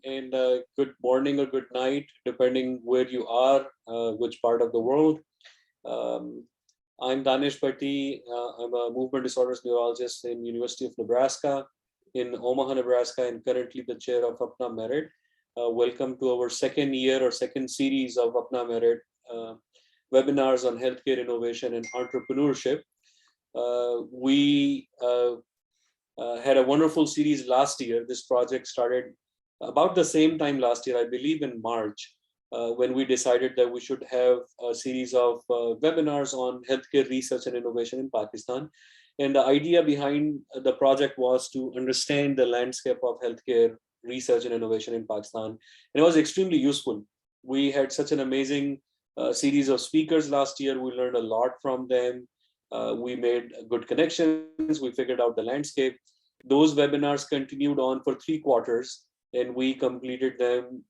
and good morning or good night, depending where you are, which part of the world. Um, I'm Danish Patti. I'm a movement disorders neurologist in University of Nebraska in Omaha, Nebraska, and currently the chair of APPNA MERIT. Welcome to our second year or second series of APPNA MERIT webinars on healthcare innovation and entrepreneurship. We had a wonderful series last year. This project started about the same time last year, I believe in March, when we decided that we should have a series of webinars on healthcare research and innovation in Pakistan. And the idea behind the project was to understand the landscape of healthcare research and innovation in Pakistan. And it was extremely useful. We had such an amazing series of speakers last year. We learned a lot from them. We made good connections. We figured out the landscape. Those webinars continued on for 3 quarters, and we completed them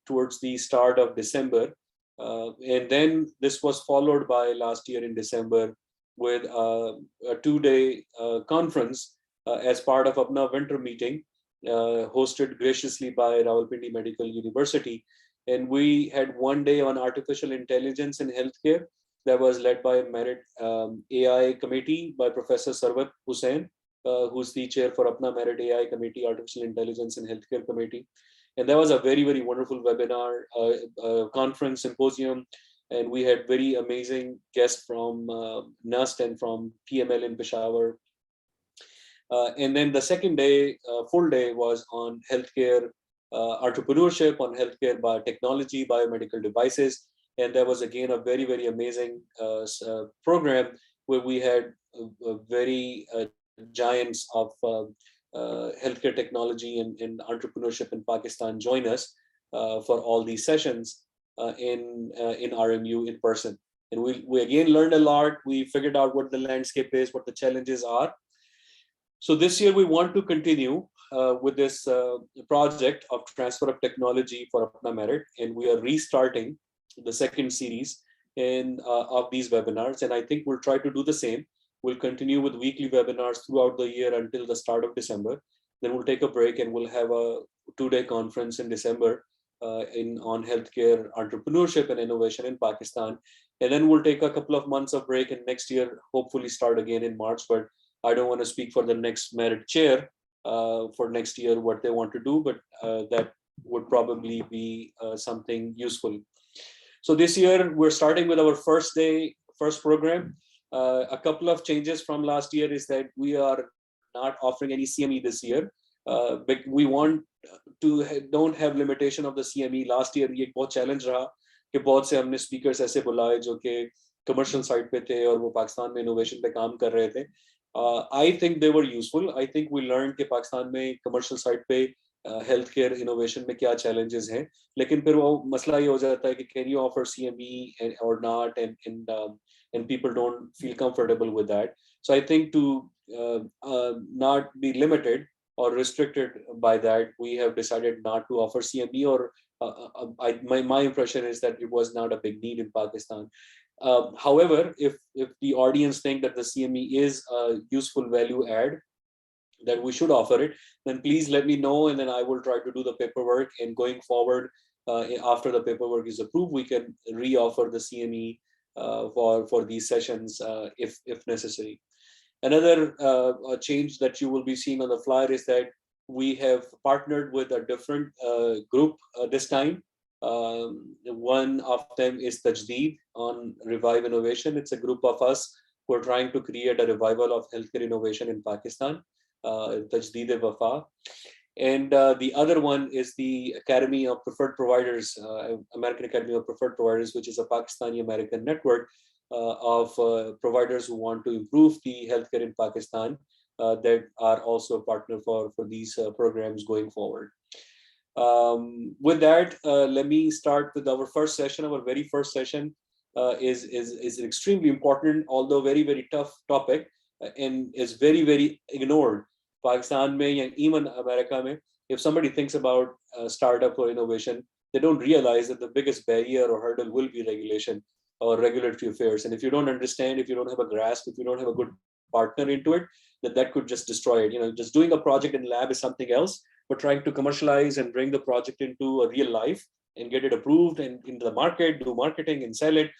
towards the start of December. And then this was followed by last year in December with a 2-day conference as part of APPNA winter meeting, hosted graciously by Rawalpindi Medical University. And we had 1 day on artificial intelligence in healthcare that was led by Merit AI committee by Professor Sarwat Hussain, who's the chair for APPNA Merit AI Committee, Artificial Intelligence and Healthcare Committee. And that was a very, very wonderful webinar, conference, symposium. And we had very amazing guests from NUST and from PML in Peshawar. And then the second day, full day, was on healthcare entrepreneurship, on healthcare biotechnology, biomedical devices. And there was again a very, very amazing program where we had very giants of healthcare technology and entrepreneurship in Pakistan join us for all these sessions in RMU in person. And we again learned a lot. We figured out what the landscape is, what the challenges are. So this year we want to continue with this project of transfer of technology for APPNA MERIT, and we are restarting the second series of these webinars. And I think we'll try to do the same. We'll continue with weekly webinars throughout the year until the start of December. Then we'll take a break and we'll have a 2-day conference in December on healthcare entrepreneurship and innovation in Pakistan. And then we'll take a couple of months of break, and next year hopefully start again in March. But I don't want to speak for the next Merit chair for next year what they want to do, but that would probably be something useful. So this year we're starting with our first program. A couple of changes from last year is that we are not offering any CME this year, but we want to don't have limitation of the CME. Last year ये एक बहुत challenge रहा कि बहुत से हमने speakers ऐसे बुलाए जो कि commercial side पे थे और वो पाकिस्तान में innovation पे काम कर रहे थे. I think they were useful. I think we learned कि पाकिस्तान में commercial side पे healthcare innovation में क्या challenges हैं, लेकिन फिर वो मसला ये हो जाता है कि can you offer CME or not, and people don't feel comfortable with that. So I think to not be limited or restricted by that, we have decided not to offer CME, or my impression is that it was not a big need in Pakistan. However, if the audience think that the CME is a useful value add, that we should offer it, then please let me know, and then I will try to do the paperwork. And going forward, after the paperwork is approved, we can re-offer the CME for these sessions if necessary. Another change that you will be seeing on the flyer is that we have partnered with a different group this time. One of them is Tajdeed on Revive Innovation. It's a group of us who are trying to create a revival of healthcare innovation in Pakistan, Tajdeed-e-Wafa. And the other one is the Academy of Preferred Providers, American Academy of Preferred Providers, which is a Pakistani-American network of providers who want to improve the healthcare in Pakistan that are also a partner for these programs going forward. With that, let me start with our first session. Our very first session is an extremely important, although very, very tough topic, and is very, very ignored. Pakistan mein, and even America mein, if somebody thinks about startup or innovation, they don't realize that the biggest barrier or hurdle will be regulation or regulatory affairs. And if you don't understand, if you don't have a grasp, if you don't have a good partner into it, that could just destroy it. Just doing a project in lab is something else, but trying to commercialize and bring the project into a real life and get it approved and into the market, do marketing and sell it,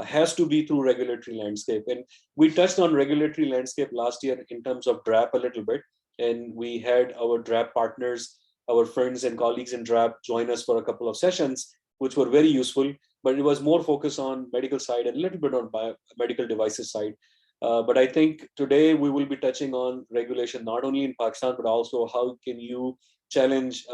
has to be through regulatory landscape. And we touched on regulatory landscape last year in terms of DRAP a little bit. And we had our DRAP partners, our friends and colleagues in DRAP join us for a couple of sessions, which were very useful, but it was more focused on medical side and a little bit on medical devices side. But I think today we will be touching on regulation, not only in Pakistan, but also how can you challenge,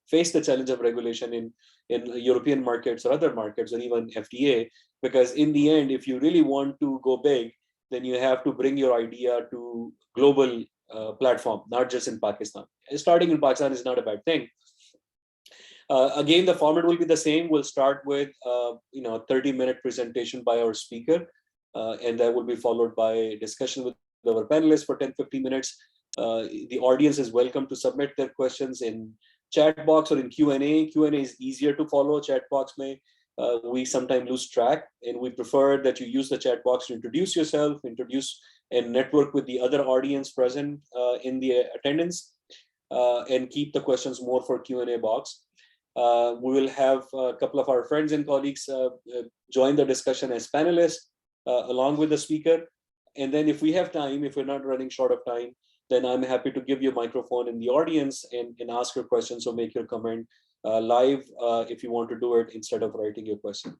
face the challenge of regulation in European markets or other markets or even FDA, because in the end, if you really want to go big, then you have to bring your idea to global platform, not just in Pakistan. Starting in Pakistan is not a bad thing. Again, the format will be the same. We'll start with 30-minute presentation by our speaker, and that will be followed by a discussion with our panelists for 10-15 minutes. The audience is welcome to submit their questions in chat box or in Q&A. Q&A is easier to follow. Chat box we sometimes lose track, and we prefer that you use the chat box to introduce yourself, introduce and network with the other audience present in the attendance, and keep the questions more for Q&A box. We will have a couple of our friends and colleagues join the discussion as panelists along with the speaker. And then if we have time, if we're not running short of time, then I'm happy to give you a microphone in the audience and ask your questions or make your comment live if you want to do it instead of writing your question.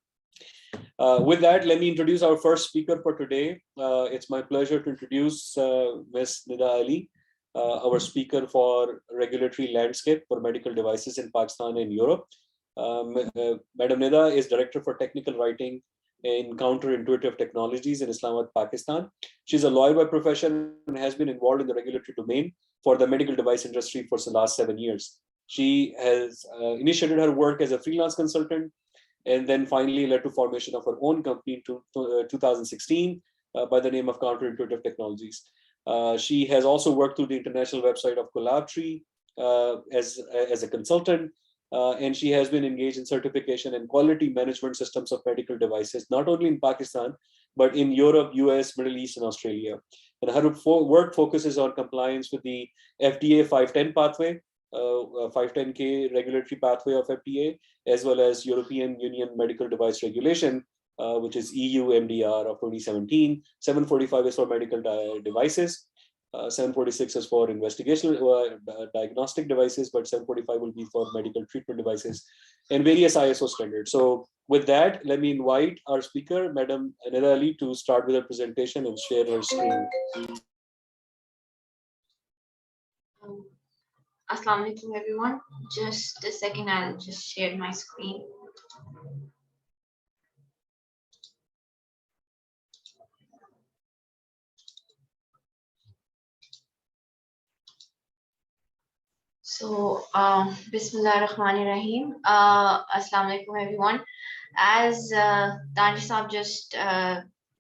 With that, let me introduce our first speaker for today. It's my pleasure to introduce Ms. Nida Ali, our speaker for regulatory landscape for medical devices in Pakistan and Europe. Madam Nida is Director for Technical Writing in Kounter Intuitive Technologies in Islamabad, Pakistan. She's a lawyer by profession and has been involved in the regulatory domain for the medical device industry for the last 7 years. She has initiated her work as a freelance consultant and then finally led to formation of her own company in 2016 by the name of Kounter Intuitive Technologies. She has also worked through the international website of Collabtree as a consultant, and she has been engaged in certification and quality management systems of medical devices, not only in Pakistan, but in Europe, US, Middle East, and Australia. And her work focuses on compliance with the FDA 510 pathway, 510K regulatory pathway of FDA, as well as European Union Medical Device Regulation, which is EU MDR of 2017. 745 is for medical devices. 746 is for investigational diagnostic devices, but 745 will be for medical treatment devices and various ISO standards. So with that, let me invite our speaker, Madam Nida Ali, to start with her presentation and share her screen. Assalamu alaikum, everyone. Just a second, I'll just share my screen. So, Bismillah ar-Rahman ar-Rahim. Assalamu alaikum, everyone. As Danish Saab just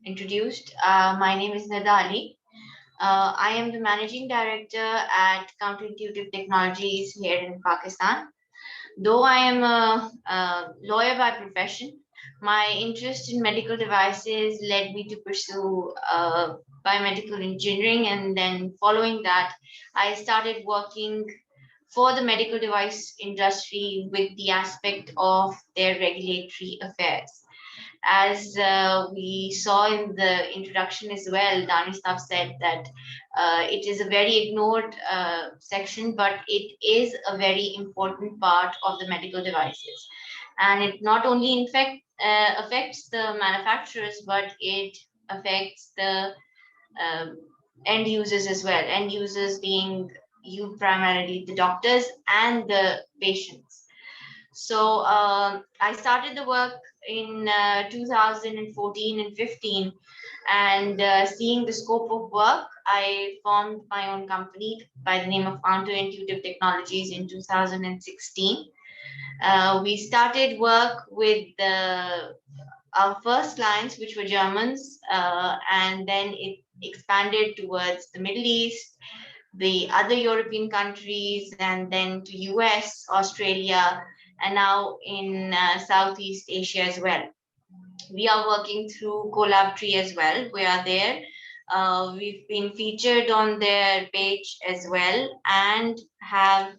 introduced, my name is Nida Ali. I am the Managing Director at Counterintuitive Technologies here in Pakistan. Though I am a lawyer by profession, my interest in medical devices led me to pursue biomedical engineering, and then following that, I started working for the medical device industry with the aspect of their regulatory affairs. As we saw in the introduction as well, Danish Saab said that it is a very ignored section, but it is a very important part of the medical devices. And it not only affects the manufacturers, but it affects the end users as well. End users being you primarily the doctors and the patients. So I started the work in 2014 and 15, and seeing the scope of work, I formed my own company by the name of Counterintuitive Technologies in 2016. We started work with our first clients, which were Germans, and then it expanded towards the Middle East, the other European countries, and then to US, Australia, and now in Southeast Asia as well. We are working through Collabtree as well. We are there We've been featured on their page as well, and have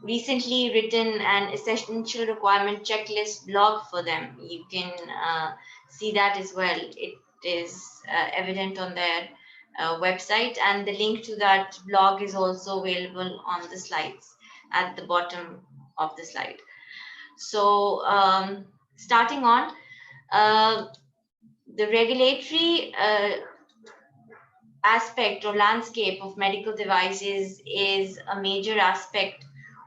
recently written an essential requirement checklist blog for them. You can see that as well. It is evident on their website, and the link to that blog is also available on the slides at the bottom of the slide. So starting on, the regulatory aspect or landscape of medical devices is a major aspect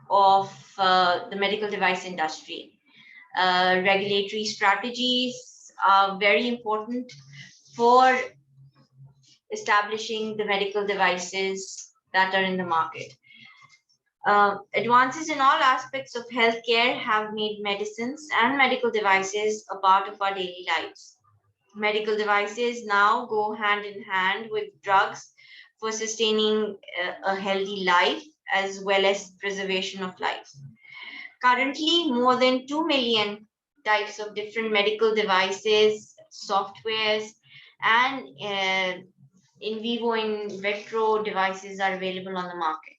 of the medical device industry. Regulatory strategies are very important for establishing the medical devices that are in the market. Advances in all aspects of healthcare have made medicines and medical devices a part of our daily lives. Medical devices now go hand in hand with drugs for sustaining a healthy life as well as preservation of life. Currently, more than 2 million types of different medical devices, softwares, and in vivo, in vitro devices are available on the market.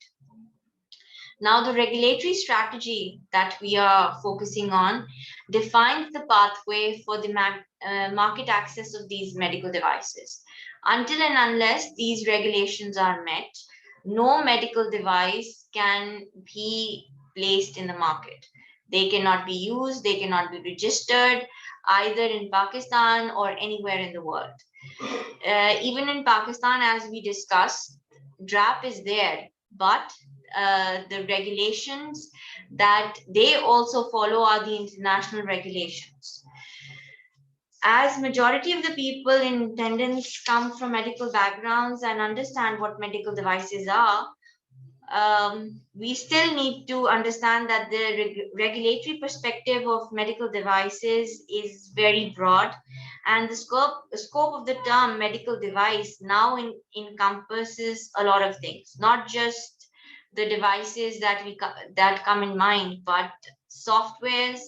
Now, the regulatory strategy that we are focusing on defines the pathway for the market access of these medical devices. Until and unless these regulations are met, no medical device can be placed in the market. They cannot be used, they cannot be registered either in Pakistan or anywhere in the world. Even in Pakistan, as we discussed, DRAP is there, but the regulations that they also follow are the international regulations. As majority of the people in attendance come from medical backgrounds and understand what medical devices are, we still need to understand that the regulatory perspective of medical devices is very broad, and the scope of the term medical device now encompasses a lot of things, not just the devices that come in mind, but softwares,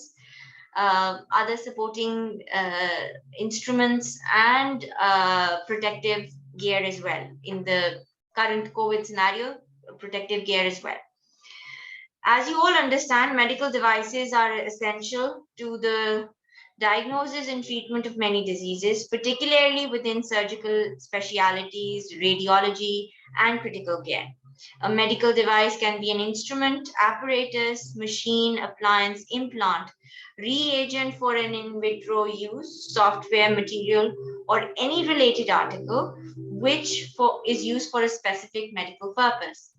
other supporting instruments, and protective gear as well. In the current COVID scenario, protective gear as well. As you all understand, medical devices are essential to the diagnosis and treatment of many diseases, particularly within surgical specialties, radiology, and critical care. A medical device can be an instrument, apparatus, machine, appliance, implant, reagent for an in vitro use, software, material, or any related article which is used for a specific medical purpose.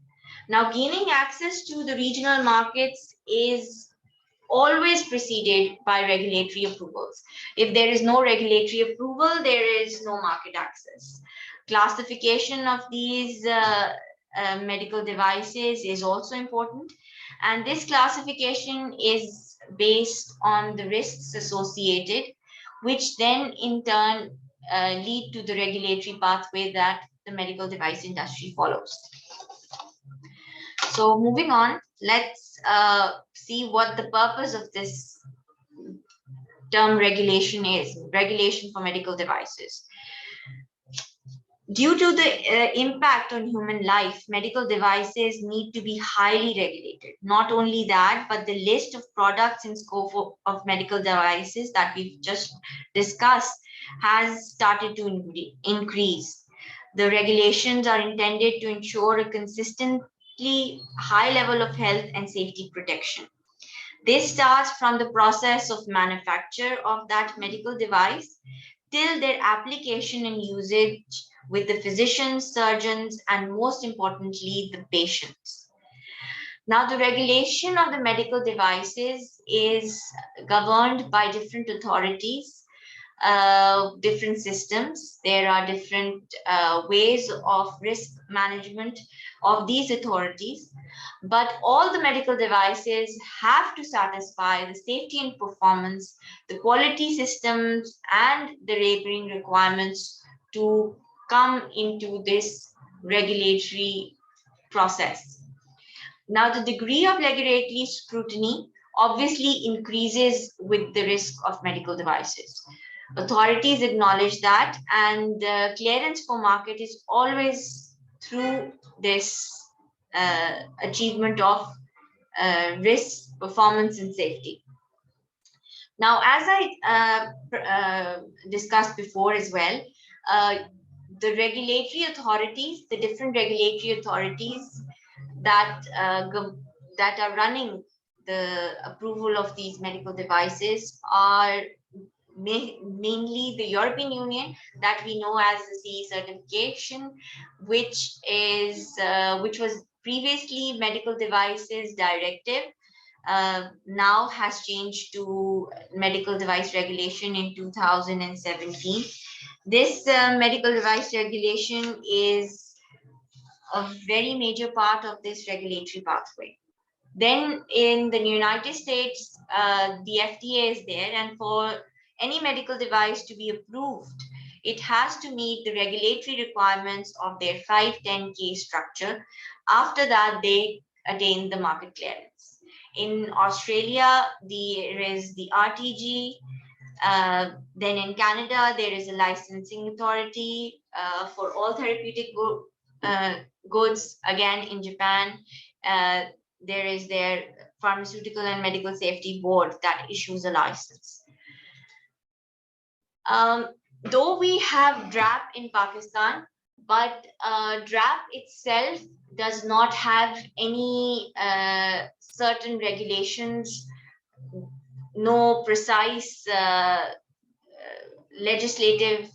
Now, gaining access to the regional markets is always preceded by regulatory approvals. If there is no regulatory approval, there is no market access. Classification of these medical devices is also important, and this classification is based on the risks associated, which then in turn lead to the regulatory pathway that the medical device industry follows. So moving on, let's see what the purpose of this term regulation is, regulation for medical devices. Due to the impact on human life, medical devices need to be highly regulated. Not only that, but the list of products in scope of medical devices that we've just discussed has started to increase. The regulations are intended to ensure a consistently high level of health and safety protection. This starts from the process of manufacture of that medical device till their application and usage with the physicians, surgeons, and most importantly, the patients. Now, the regulation of the medical devices is governed by different authorities, different systems. There are different ways of risk management of these authorities, but all the medical devices have to satisfy the safety and performance, the quality systems, and the labeling requirements to come into this regulatory process. Now, the degree of regulatory scrutiny obviously increases with the risk of medical devices. Authorities acknowledge that, and clearance for market is always through this achievement of risk, performance, and safety. Now, as I discussed before as well, the regulatory authorities, the different regulatory authorities that that are running the approval of these medical devices are mainly the European Union, that we know as the CE certification, which was previously Medical Devices Directive, now has changed to Medical Device Regulation in 2017. This medical device regulation is a very major part of this regulatory pathway. Then in the United States, the FDA is there, and for any medical device to be approved, it has to meet the regulatory requirements of their 510(k) structure. After that, they attain the market clearance. In Australia, there is the RTG. Then in Canada, there is a licensing authority for all therapeutic goods. Again, in Japan, there is their Pharmaceutical and Medical Safety Board that issues a license. Though we have DRAP in Pakistan, but DRAP itself does not have any certain regulations, no precise legislative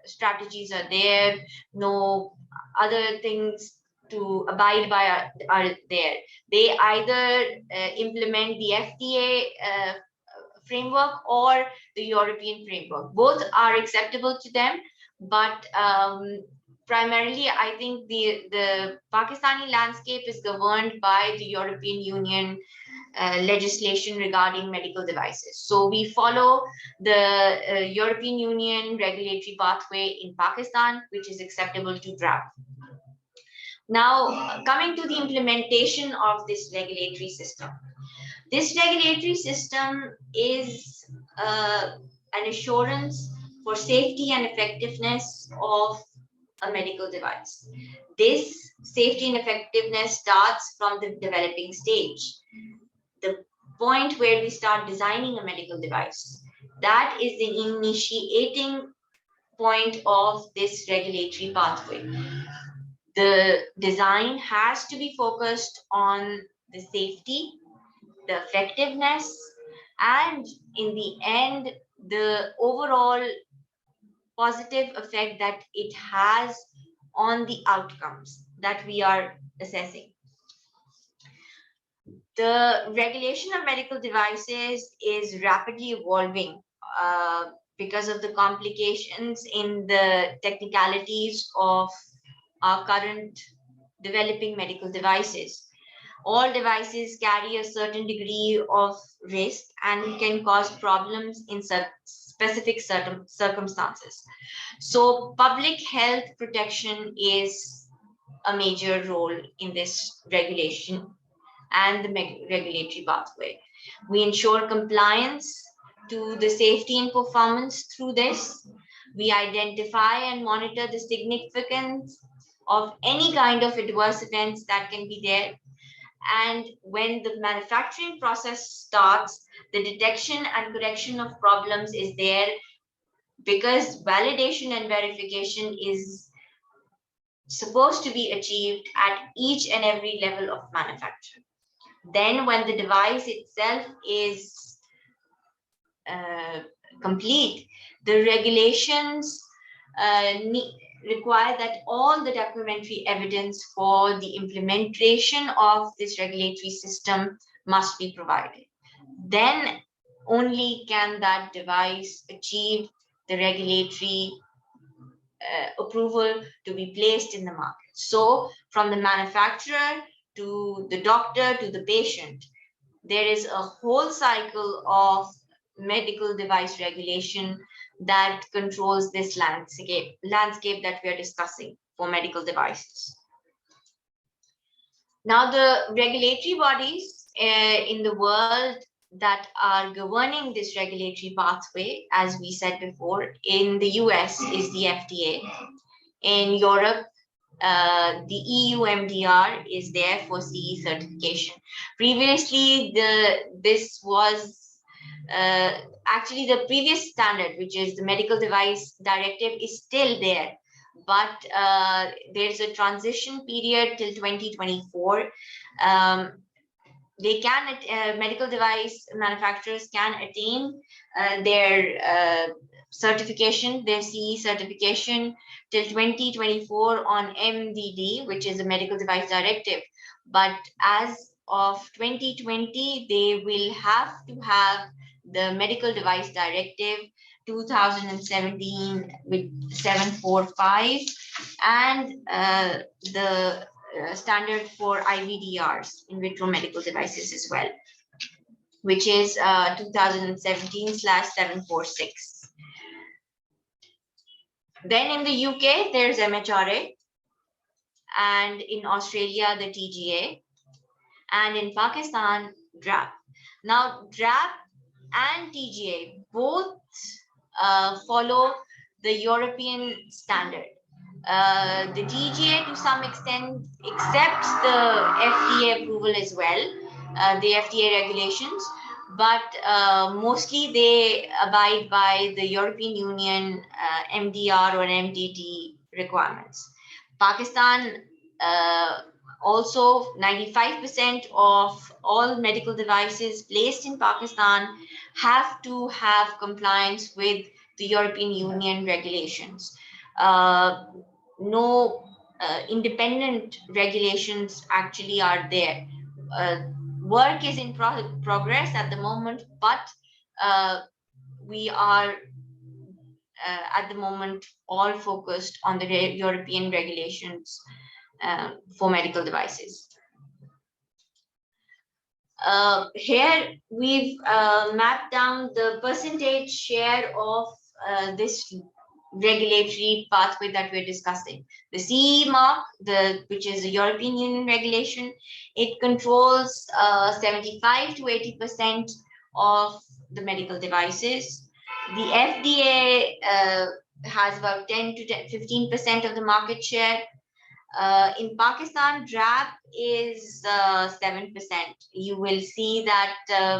strategies are there, no other things to abide by are there. They either implement the FDA framework or the European framework. Both are acceptable to them, but primarily I think the Pakistani landscape is governed by the European Union legislation regarding medical devices. So we follow the European Union regulatory pathway in Pakistan, which is acceptable to DRAP. Now, coming to the implementation of this regulatory system. This regulatory system is an assurance for safety and effectiveness of a medical device. This safety and effectiveness starts from the developing stage, the point where we start designing a medical device. That is the initiating point of this regulatory pathway. The design has to be focused on the safety, the effectiveness, and in the end, the overall positive effect that it has on the outcomes that we are assessing. The regulation of medical devices is rapidly evolving because of the complications in the technicalities of our current developing medical devices. All devices carry a certain degree of risk and can cause problems in specific circumstances. So public health protection is a major role in this regulation and the regulatory pathway. We ensure compliance to the safety and performance through this. We identify and monitor the significance of any kind of adverse events that can be there. And when the manufacturing process starts, the detection and correction of problems is there, because validation and verification is supposed to be achieved at each and every level of manufacture. Then when the device itself is complete, the regulations require that all the documentary evidence for the implementation of this regulatory system must be provided. Then only can that device achieve the regulatory approval to be placed in the market. So from the manufacturer to the doctor to the patient, there is a whole cycle of medical device regulation that controls this landscape that we are discussing for medical devices. Now, the regulatory bodies in the world that are governing this regulatory pathway, as we said before, in the US is the FDA. In Europe, the EU MDR is there for CE certification. Previously, this was actually the previous standard, which is the medical device directive, is still there, but there's a transition period till 2024. They can medical device manufacturers can attain their certification, their CE certification, till 2024 on MDD, which is a medical device directive. But as of 2020, they will have to have the medical device directive 2017 with 745 and the standard for IVDRs, in vitro medical devices as well, which is 2017/746. Then in the UK, there's MHRA, and in Australia, the TGA, and in Pakistan, DRAP. Now, DRAP and TGA both follow the European standard. The TGA to some extent accepts the FDA approval as well, the FDA regulations, but mostly they abide by the European Union MDR or MDT requirements. Pakistan also 95% of all medical devices placed in Pakistan have to have compliance with the European Union regulations. No independent regulations actually are there. Work is in progress at the moment, but we are at the moment all focused on the European regulations for medical devices. Here we've mapped down the percentage share of this regulatory pathway that we're discussing. The CE mark, which is the European Union regulation, it controls 75 to 80% of the medical devices. The FDA has about 10 to 15% of the market share. In Pakistan, DRAP is 7%. You will see that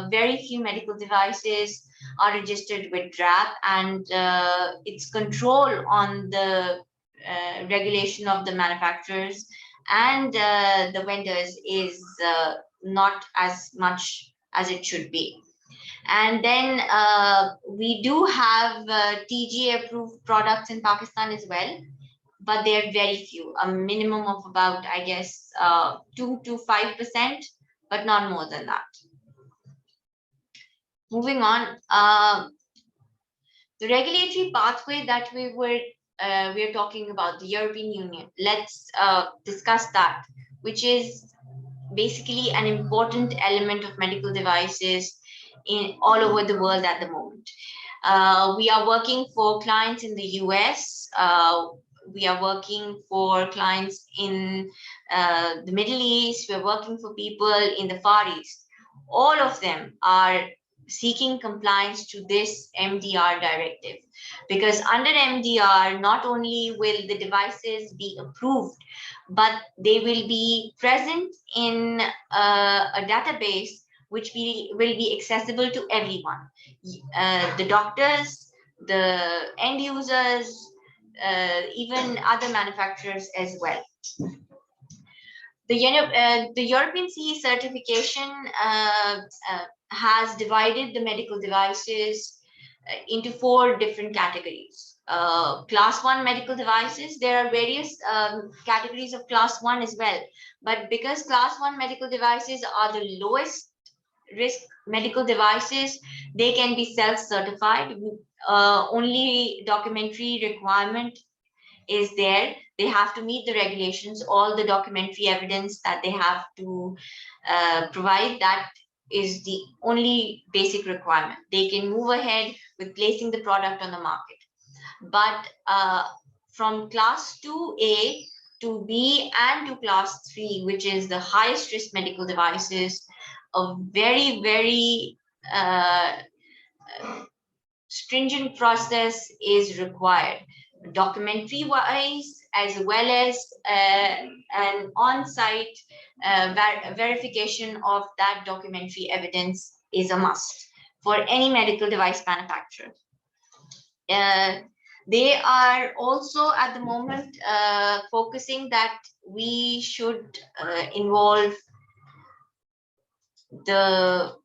very few medical devices are registered with DRAP, and its control on the regulation of the manufacturers and the vendors is not as much as it should be. And then we do have TGA approved products in Pakistan as well, but they're very few, a minimum of about, I guess, 2 to 5%, but not more than that. Moving on, the regulatory pathway that we're talking about, the European Union. Let's discuss that, which is basically an important element of medical devices in all over the world at the moment. We are working for clients in the US. We are working for clients in the Middle East. We're working for people in the Far East. All of them are seeking compliance to this MDR directive, because under MDR, not only will the devices be approved, but they will be present in a database which will be accessible to everyone, the doctors, the end users, even other manufacturers as well. The European CE certification has divided the medical devices into 4 different categories. Class 1 medical devices, there are various categories of class 1 as well, but because class 1 medical devices are the lowest risk medical devices, they can be self-certified. Only documentary requirement is there. They have to meet the regulations. All the documentary evidence that they have to provide, that is the only basic requirement. They can move ahead with placing the product on the market. But from class 2A to B and to class 3, which is the highest risk medical devices, a very, very stringent process is required, documentary wise, as well as an on-site verification of that documentary evidence is a must for any medical device manufacturer. They are also at the moment focusing that we should involve the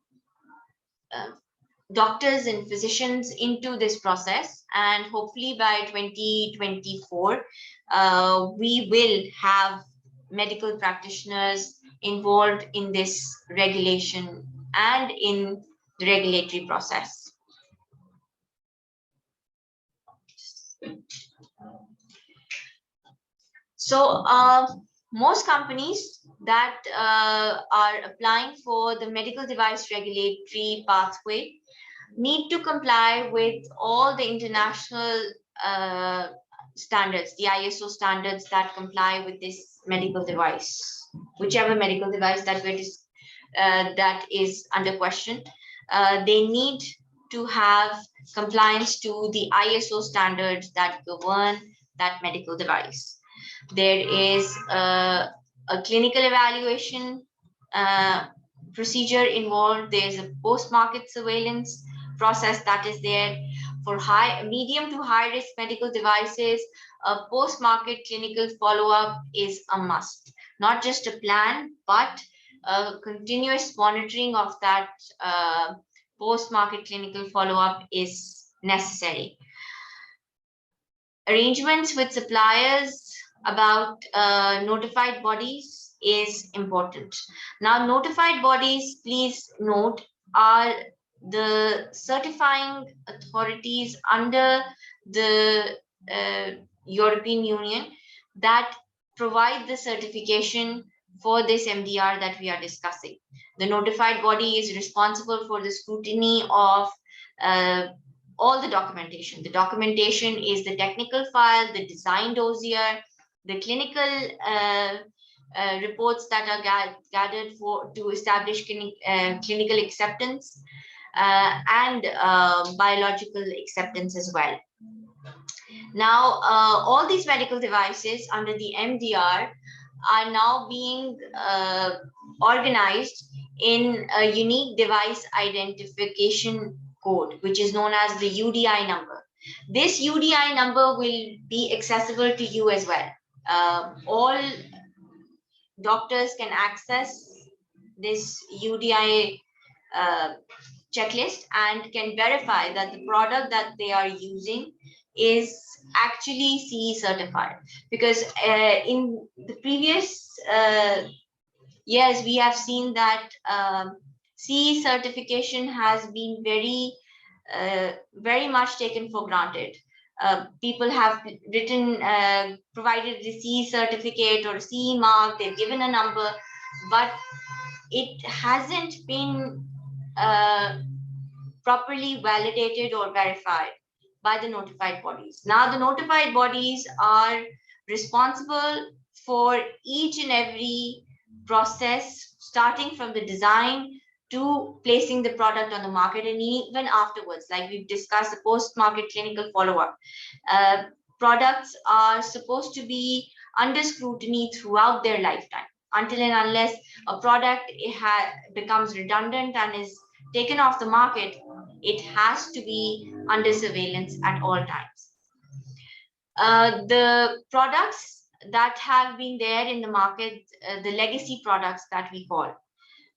doctors and physicians into this process, and hopefully by 2024 we will have medical practitioners involved in this regulation and in the regulatory process. So most companies that are applying for the medical device regulatory pathway need to comply with all the international standards, the ISO standards that comply with this medical device, whichever medical device that that is under question. They need to have compliance to the ISO standards that govern that medical device. There is a clinical evaluation procedure involved. There's a post-market surveillance process that is there. For medium to high risk medical devices, a post-market clinical follow-up is a must. Not just a plan, but a continuous monitoring of that post-market clinical follow-up is necessary. Arrangements with suppliers about notified bodies is important. Now, notified bodies, please note, are the certifying authorities under the European Union that provide the certification for this MDR that we are discussing. The notified body is responsible for the scrutiny of all the documentation. The documentation is the technical file, the design dossier, the clinical reports that are gathered to establish clinical acceptance and biological acceptance as well. Now, all these medical devices under the MDR are now being organized in a unique device identification code, which is known as the UDI number. This UDI number will be accessible to you as well. All doctors can access this UDI checklist and can verify that the product that they are using is actually CE certified. Because in the previous years, we have seen that CE certification has been very much taken for granted. People have provided the CE certificate or CE mark, they've given a number, but it hasn't been properly validated or verified by the notified bodies. Now, the notified bodies are responsible for each and every process, starting from the design to placing the product on the market, and even afterwards, like we've discussed, the post-market clinical follow-up. Products are supposed to be under scrutiny throughout their lifetime, until and unless a product becomes redundant and is taken off the market. It has to be under surveillance at all times. The products that have been there in the market, the legacy products that we call,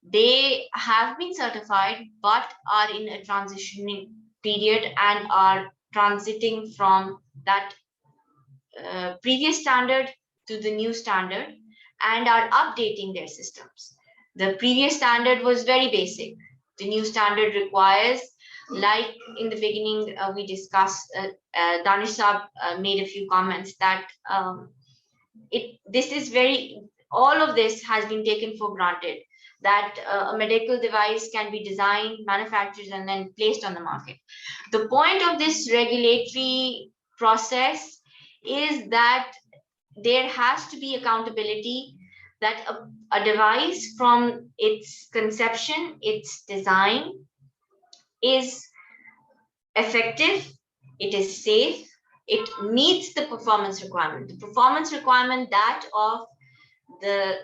they have been certified but are in a transitioning period and are transiting from that previous standard to the new standard and are updating their systems. The previous standard was very basic. The new standard requires, like in the beginning we discussed, Danish Saab made a few comments that all of this has been taken for granted, that a medical device can be designed, manufactured, and then placed on the market. The point of this regulatory process is that there has to be accountability, that a device from its conception, its design, is effective, it is safe, it meets the performance requirement. The performance requirement that of the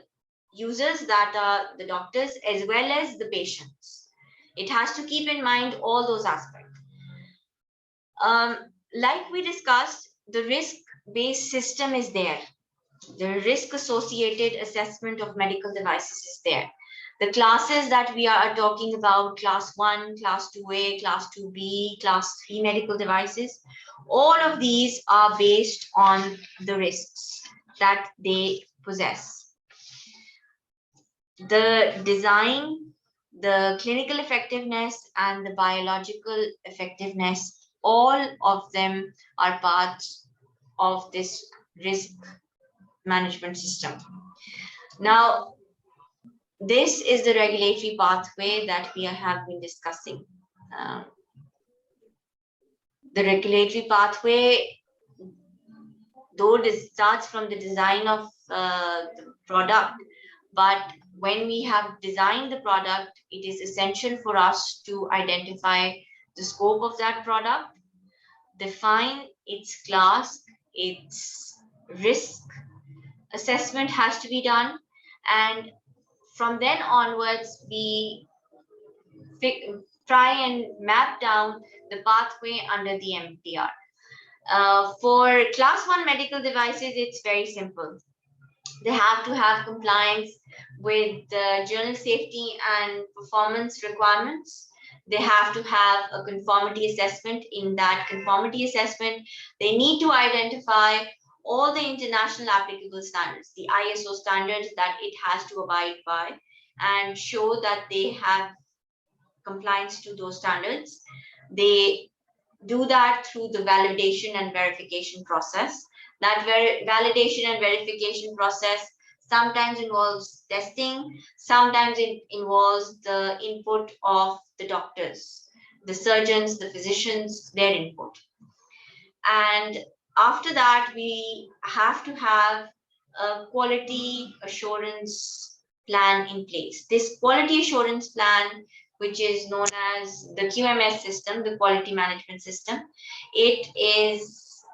users, that are the doctors, as well as the patients. It has to keep in mind all those aspects. Like we discussed, the risk-based system is there. The risk-associated assessment of medical devices is there. The classes that we are talking about, class 1, class 2A, class 2B, class 3 medical devices, all of these are based on the risks that they possess. The design, the clinical effectiveness, and the biological effectiveness, all of them are parts of this risk management system. Now, this is the regulatory pathway that we have been discussing. The regulatory pathway, though it starts from the design of the product, but when we have designed the product, it is essential for us to identify the scope of that product, define its class, its risk assessment has to be done, and from then onwards, we try and map down the pathway under the MPR. For class 1 medical devices, it's very simple. They have to have compliance with the journal safety and performance requirements. They have to have a conformity assessment. In that conformity assessment, they need to identify all the international applicable standards, the ISO standards that it has to abide by, and show that they have compliance to those standards. They do that through the validation and verification process. That validation and verification process sometimes involves testing, sometimes it involves the input of the doctors, the surgeons, the physicians, their input. And after that, we have to have a quality assurance plan in place. This quality assurance plan, which is known as the QMS system, the quality management system, it is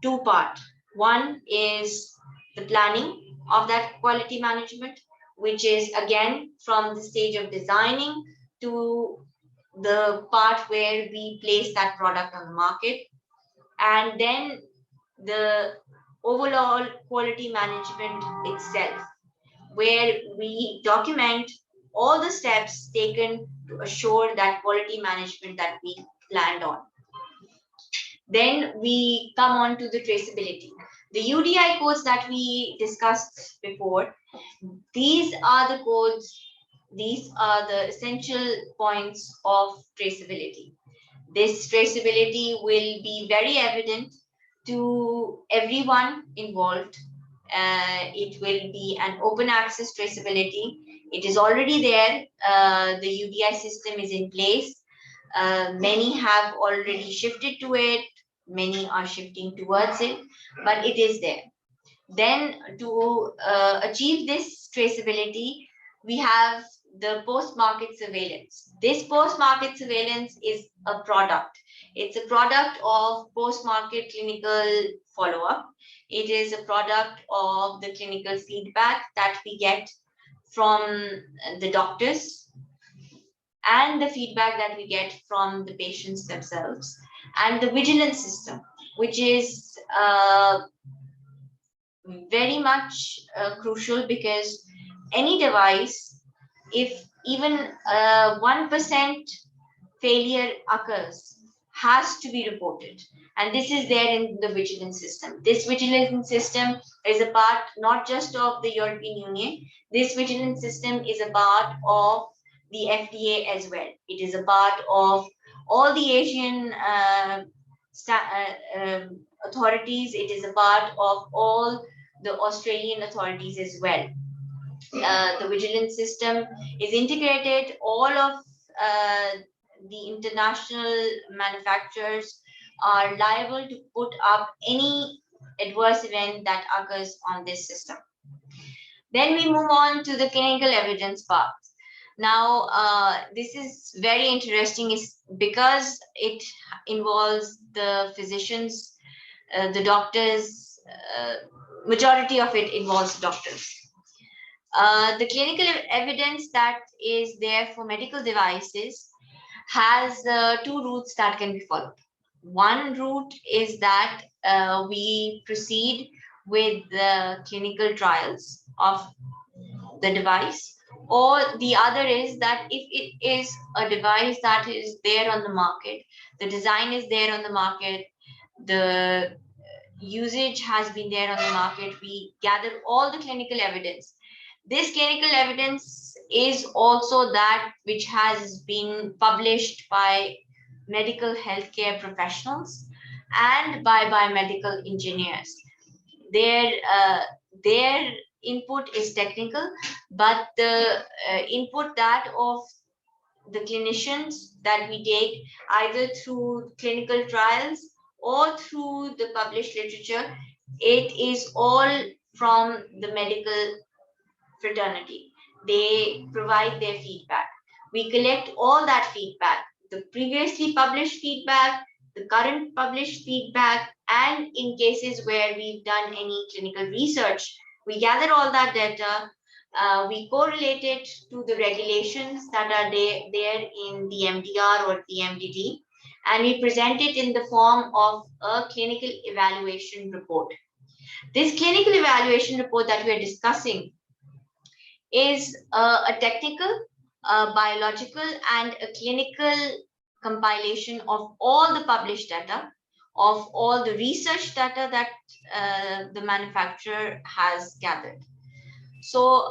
two-part. One is the planning of that quality management, which is again from the stage of designing to the part where we place that product on the market. And then the overall quality management itself, where we document all the steps taken to assure that quality management that we planned on. Then we come on to the traceability. The UDI codes that we discussed before, these are the codes, these are the essential points of traceability. This traceability will be very evident to everyone involved. It will be an open access traceability. It is already there. The UDI system is in place. Many have already shifted to it. Many are shifting towards it, but it is there. Then to achieve this traceability, we have the post-market surveillance. This post-market surveillance is a product. It's a product of post-market clinical follow-up. It is a product of the clinical feedback that we get from the doctors and the feedback that we get from the patients themselves, and the vigilance system, which is very much crucial, because any device, if even 1% failure occurs, has to be reported. And this is there in the vigilance system. This vigilance system is a part not just of the European Union. This vigilance system is a part of the FDA as well. It is a part of all the Asian authorities. It is a part of all the Australian authorities as well. The vigilance system is integrated. All of the international manufacturers are liable to put up any adverse event that occurs on this system. Then we move on to the clinical evidence part. Now, this is very interesting is because it involves the physicians, the doctors, majority of it involves doctors. The clinical evidence that is there for medical devices has two routes that can be followed. One route is that we proceed with the clinical trials of the device, or the other is that if it is a device that is there on the market, the design is there on the market, the usage has been there on the market, we gather all the clinical evidence. This clinical evidence is also that which has been published by medical healthcare professionals and by biomedical engineers. Their input is technical, but the input that of the clinicians that we take either through clinical trials or through the published literature, it is all from the medical fraternity. They provide their feedback. We collect all that feedback, the previously published feedback, the current published feedback, and in cases where we've done any clinical research, we gather all that data, we correlate it to the regulations that are there in the MDR or the MDD, and we present it in the form of a clinical evaluation report. This clinical evaluation report that we're discussing is a technical, biological, and a clinical compilation of all the published data, of all the research data that the manufacturer has gathered. So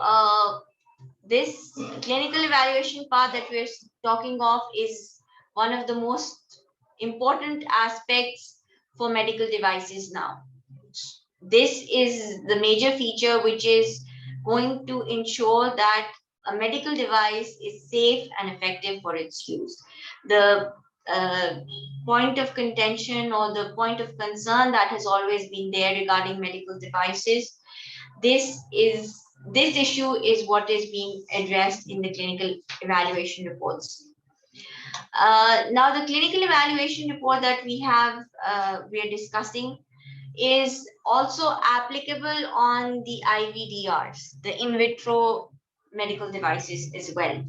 this clinical evaluation part that we're talking of is one of the most important aspects for medical devices now. This is the major feature which is going to ensure that a medical device is safe and effective for its use. The point of contention or the point of concern that has always been there regarding medical devices, this issue is what is being addressed in the clinical evaluation reports. Now, the clinical evaluation report that we are discussing is also applicable on the IVDRs, the in vitro medical devices as well.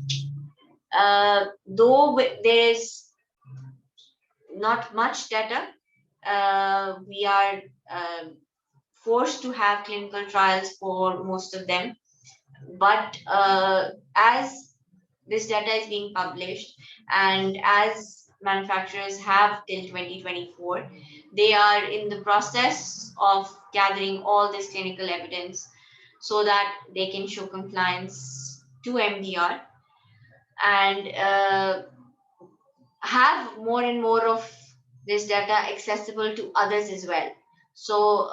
Though there is not much data, we are forced to have clinical trials for most of them. But as this data is being published and as manufacturers have till 2024, they are in the process of gathering all this clinical evidence so that they can show compliance to MDR and have more and more of this data accessible to others as well. So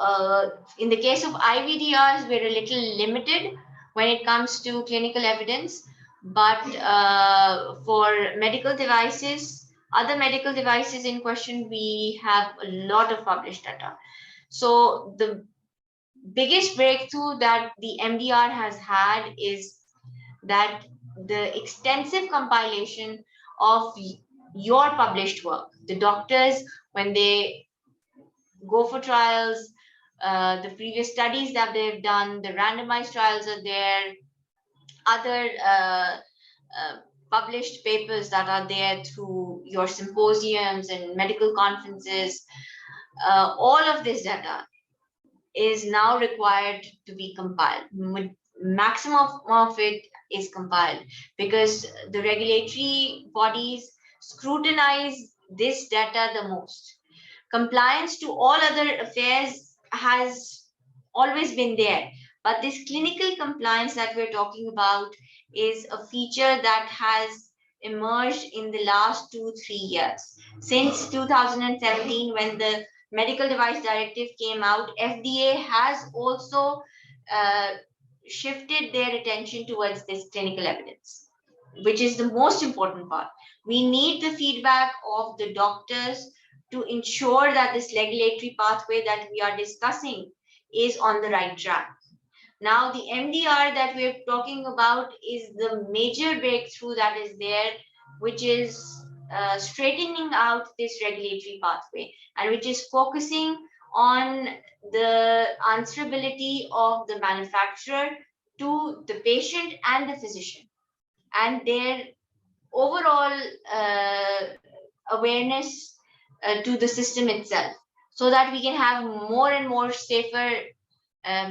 in the case of IVDRs, we're a little limited when it comes to clinical evidence, but for medical devices, other medical devices in question, we have a lot of published data. So the biggest breakthrough that the MDR has had is that the extensive compilation of your published work. The doctors, when they go for trials, the previous studies that they've done, the randomized trials are there, other published papers that are there through your symposiums and medical conferences, all of this data is now required to be compiled. Maximum of it is compiled because the regulatory bodies scrutinize this data the most. Compliance to all other affairs has always been there, but this clinical compliance that we're talking about is a feature that has emerged in the last 2-3 years. Since 2017, when the Medical Device Directive came out, FDA has also shifted their attention towards this clinical evidence, which is the most important part. We need the feedback of the doctors to ensure that this regulatory pathway that we are discussing is on the right track. Now, the MDR that we're talking about is the major breakthrough that is there, which is straightening out this regulatory pathway, and which is focusing on the answerability of the manufacturer to the patient and the physician, and their overall awareness to the system itself, so that we can have more and more safer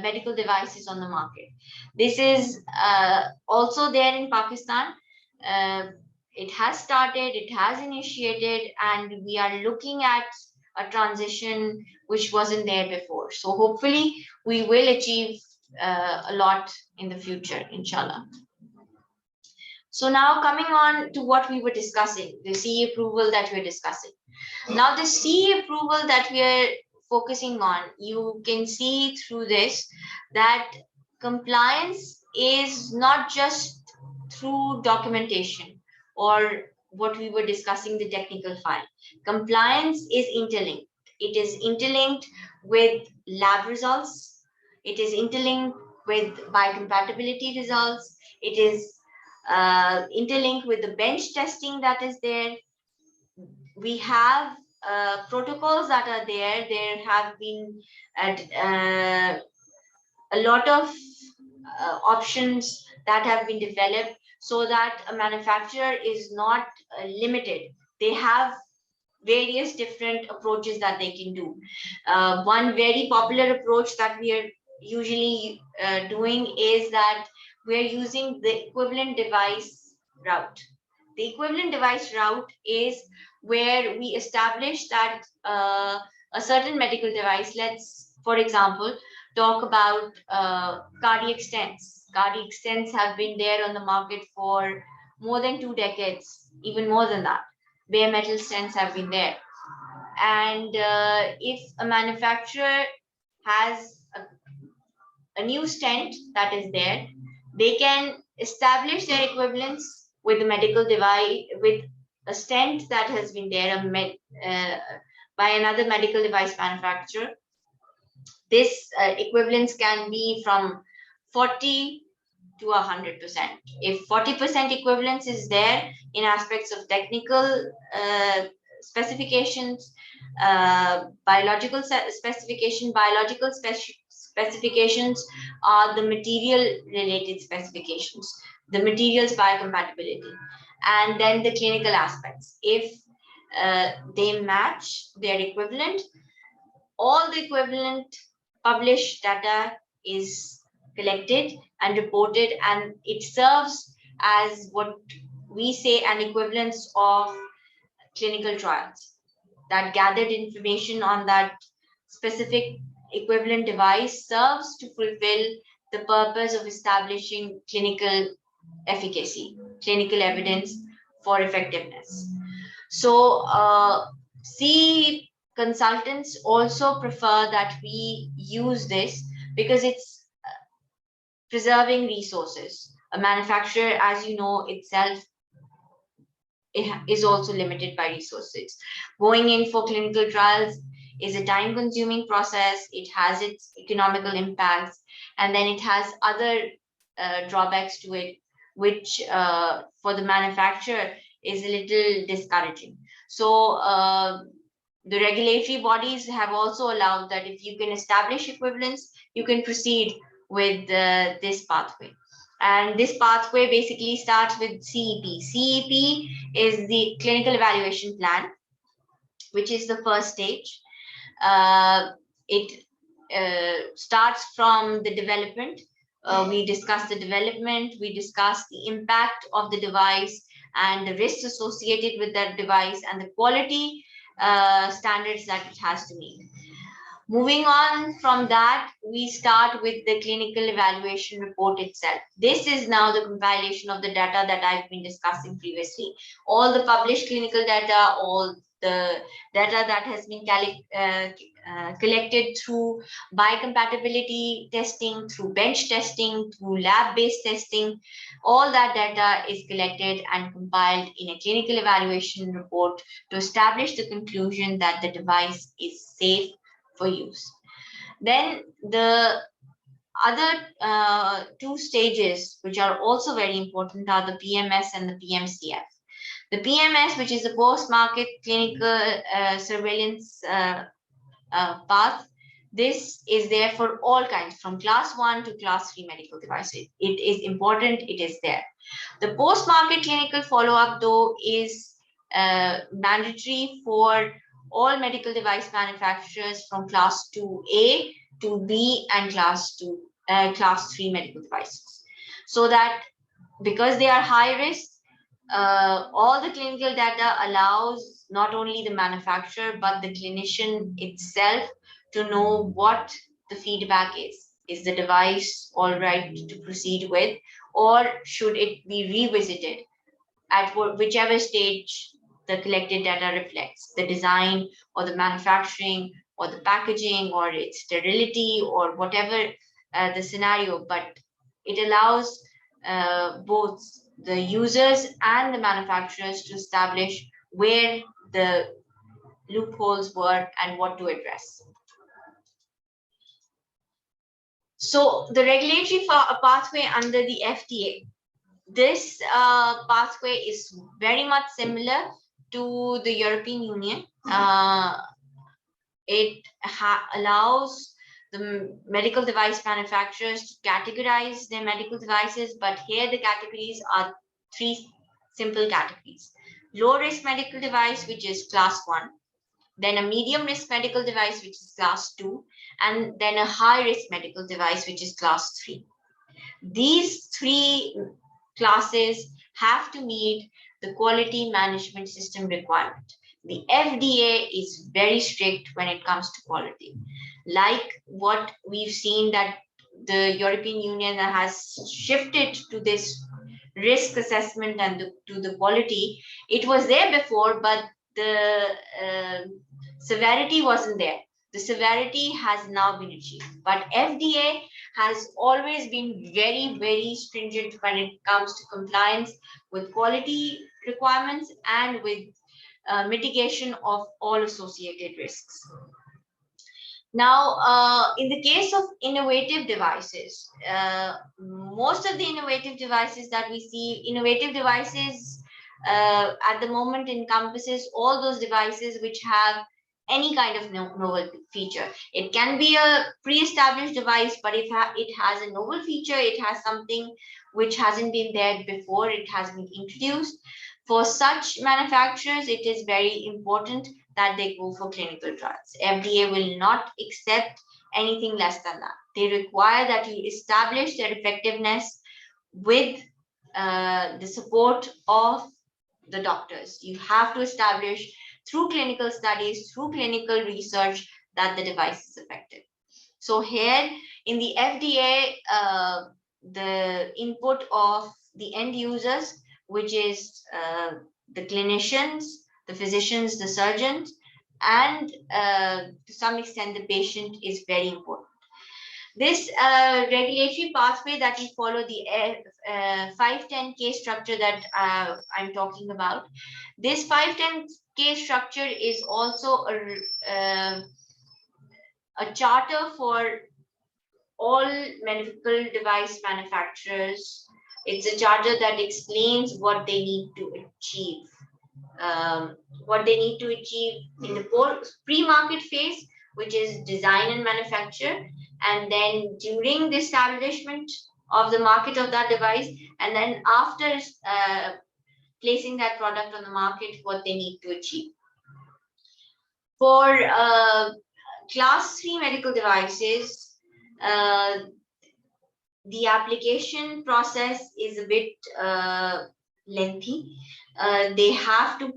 medical devices on the market. This is also there in Pakistan. Uh, it has started, it has initiated, and we are looking at a transition which wasn't there before. So hopefully we will achieve a lot in the future, inshallah. So now coming on to what we were discussing, the CE approval that we're discussing. Now the CE approval that we are focusing on, you can see through this that compliance is not just through documentation or what we were discussing, the technical file. Compliance is interlinked. It is interlinked with lab results. It is interlinked with biocompatibility results. It is interlinked with the bench testing that is there. We have protocols that are there. There have been a lot of options that have been developed so that a manufacturer is not limited. They have various different approaches that they can do. One very popular approach that we are usually doing is that we are using the equivalent device route. The equivalent device route is where we establish that a certain medical device, let's, for example, talk about cardiac stents. Cardiac stents have been there on the market for more than 2 decades, even more than that. Bare metal stents have been there. And if a manufacturer has a new stent that is there, they can establish their equivalence with the medical device, with a stent that has been there by another medical device manufacturer. This equivalence can be from 40 to 100%. If 40% equivalence is there in aspects of technical specifications, biological specifications are the material related specifications, the materials biocompatibility, and then the clinical aspects. If they match their equivalent, all the equivalent published data is collected and reported, and it serves as what we say an equivalence of clinical trials. That gathered information on that specific equivalent device serves to fulfill the purpose of establishing clinical efficacy, clinical evidence for effectiveness. So CE consultants also prefer that we use this because it's preserving resources. A manufacturer, as you know, itself is also limited by resources. Going in for clinical trials is a time-consuming process. It has its economical impacts, and then it has other drawbacks to it, which for the manufacturer is a little discouraging. So the regulatory bodies have also allowed that if you can establish equivalence, you can proceed with this pathway. And this pathway basically starts with CEP. CEP is the clinical evaluation plan, which is the first stage. It starts from the development. We discuss the development, we discuss the impact of the device and the risks associated with that device and the quality standards that it has to meet. Moving on from that, we start with the clinical evaluation report itself. This is now the compilation of the data that I've been discussing previously. All the published clinical data, all the data that has been collected through biocompatibility testing, through bench testing, through lab-based testing, all that data is collected and compiled in a clinical evaluation report to establish the conclusion that the device is safe for use. Then the other two stages, which are also very important, are the PMS and the PMCF. The PMS, which is the post-market clinical surveillance path, this is there for all kinds, from class 1 to class 3 medical devices. It is important, it is there. The post-market clinical follow-up, though, is mandatory for all medical device manufacturers from class 2A to B and class 3 medical devices. So that because they are high risk, all the clinical data allows not only the manufacturer but the clinician itself to know what the feedback is. Is the device all right to proceed with, or should it be revisited at whichever stage the collected data reflects, the design or the manufacturing or the packaging or its sterility or whatever the scenario, but it allows both the users and the manufacturers to establish where the loopholes were and what to address. So the regulatory pathway under the FDA, this pathway is very much similar to the European Union. It allows the medical device manufacturers to categorize their medical devices, but here the categories are three simple categories. Low risk medical device, which is class 1, then a medium risk medical device, which is class 2, and then a high risk medical device, which is class 3. These three classes have to meet the quality management system requirement. The FDA is very strict when it comes to quality. Like what we've seen that the European Union has shifted to this risk assessment and to the quality. It was there before, but the severity wasn't there. The severity has now been achieved. But FDA has always been very, very stringent when it comes to compliance with quality requirements and with mitigation of all associated risks. Now, in the case of innovative devices, most of the innovative devices that we see, innovative devices at the moment encompasses all those devices which have any kind of novel feature. It can be a pre-established device, but if it has a novel feature, it has something which hasn't been there before, it has been introduced. For such manufacturers, it is very important that they go for clinical trials. FDA will not accept anything less than that. They require that you establish their effectiveness with the support of the doctors. You have to establish through clinical studies, through clinical research, that the device is effective. So here in the FDA, the input of the end users, which is the clinicians, the physicians, the surgeons, and to some extent the patient, is very important. This regulatory pathway that we follow, the 510K structure that I'm talking about, this 510K structure is also a charter for all medical device manufacturers. It's a charter that explains what they need to achieve. What they need to achieve in the pre-market phase, which is design and manufacture, and then during the establishment of the market of that device, and then after placing that product on the market, what they need to achieve. For class 3 medical devices, the application process is a bit lengthy. They have to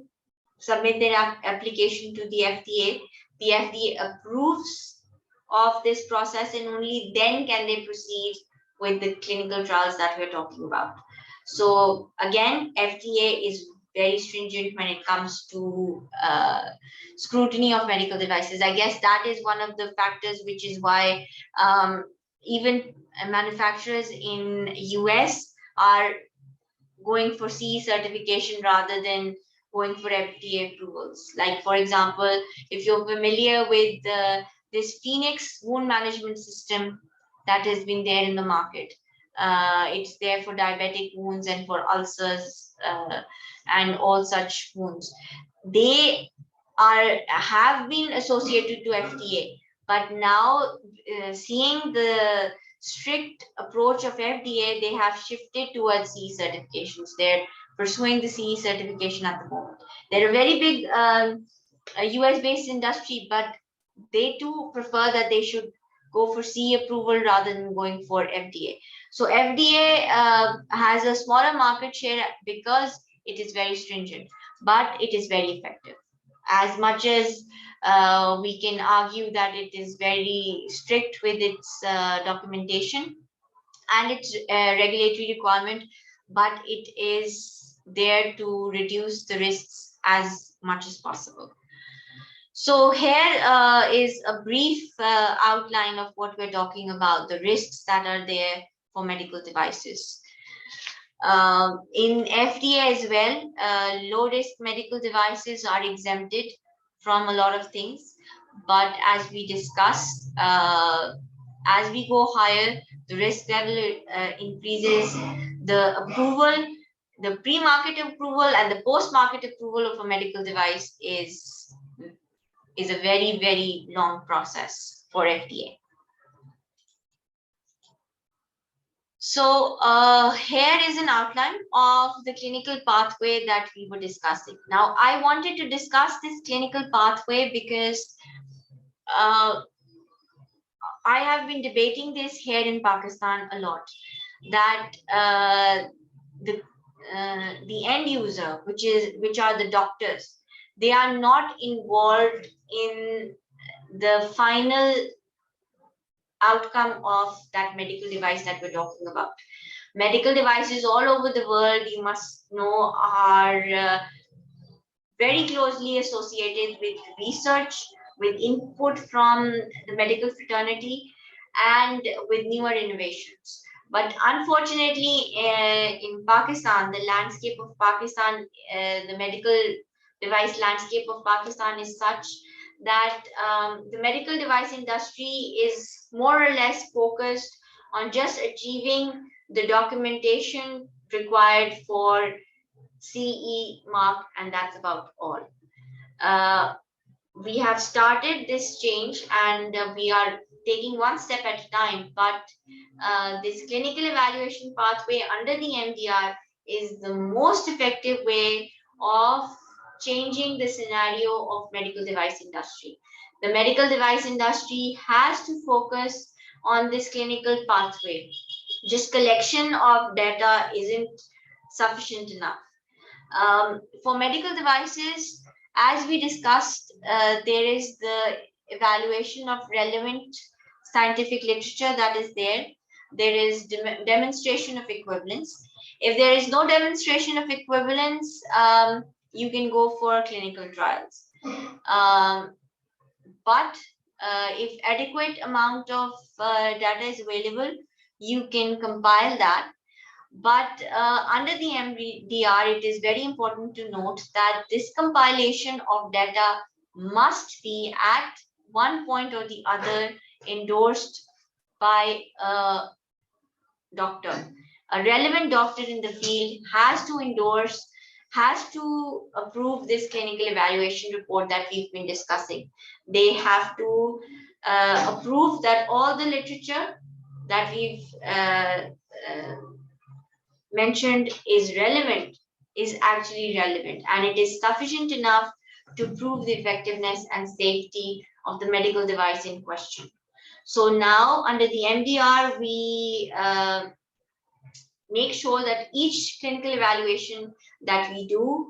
submit their application to the FDA. The FDA approves of this process, and only then can they proceed with the clinical trials that we're talking about. So again, FDA is very stringent when it comes to scrutiny of medical devices. I guess that is one of the factors which is why even manufacturers in US are going for CE certification rather than going for FDA approvals. Like, for example, if you're familiar with this Phoenix wound management system, that has been there in the market. It's there for diabetic wounds and for ulcers and all such wounds. They have been associated to FDA, but now seeing the strict approach of FDA, they have shifted towards CE certifications. They're pursuing the CE certification at the moment. They're a very big US-based industry, but they too prefer that they should go for CE approval rather than going for FDA. So FDA has a smaller market share because it is very stringent, but it is very effective. As much as we can argue that it is very strict with its documentation and its regulatory requirement, but it is there to reduce the risks as much as possible. So here is a brief outline of what we're talking about, the risks that are there for medical devices. In FDA as well, low-risk medical devices are exempted from a lot of things. But as we discussed, as we go higher, the risk level increases. The approval, the pre-market approval and the post-market approval of a medical device is a very, very long process for FDA. So here is an outline of the clinical pathway that we were discussing. Now, I wanted to discuss this clinical pathway because I have been debating this here in Pakistan a lot, that the end user, which are the doctors, they are not involved in the final outcome of that medical device that we're talking about. Medical devices all over the world, you must know, are very closely associated with research, with input from the medical fraternity, and with newer innovations. But unfortunately, in Pakistan, the landscape of Pakistan, the medical device landscape of Pakistan is such that the medical device industry is more or less focused on just achieving the documentation required for CE mark, and that's about all. We have started this change and we are taking one step at a time, but this clinical evaluation pathway under the MDR is the most effective way of changing the scenario of medical device industry. The medical device industry has to focus on this clinical pathway. Just collection of data isn't sufficient enough. For medical devices, as we discussed, there is the evaluation of relevant scientific literature that is there. There is demonstration of equivalence. If there is no demonstration of equivalence, you can go for clinical trials. But if adequate amount of data is available, you can compile that. But under the MDR, it is very important to note that this compilation of data must be at one point or the other endorsed by a doctor. A relevant doctor in the field has to endorse, has to approve this clinical evaluation report that we've been discussing. They have to approve that all the literature that we've mentioned is relevant, is actually relevant, and it is sufficient enough to prove the effectiveness and safety of the medical device in question. So now under the MDR, we make sure that each clinical evaluation that we do,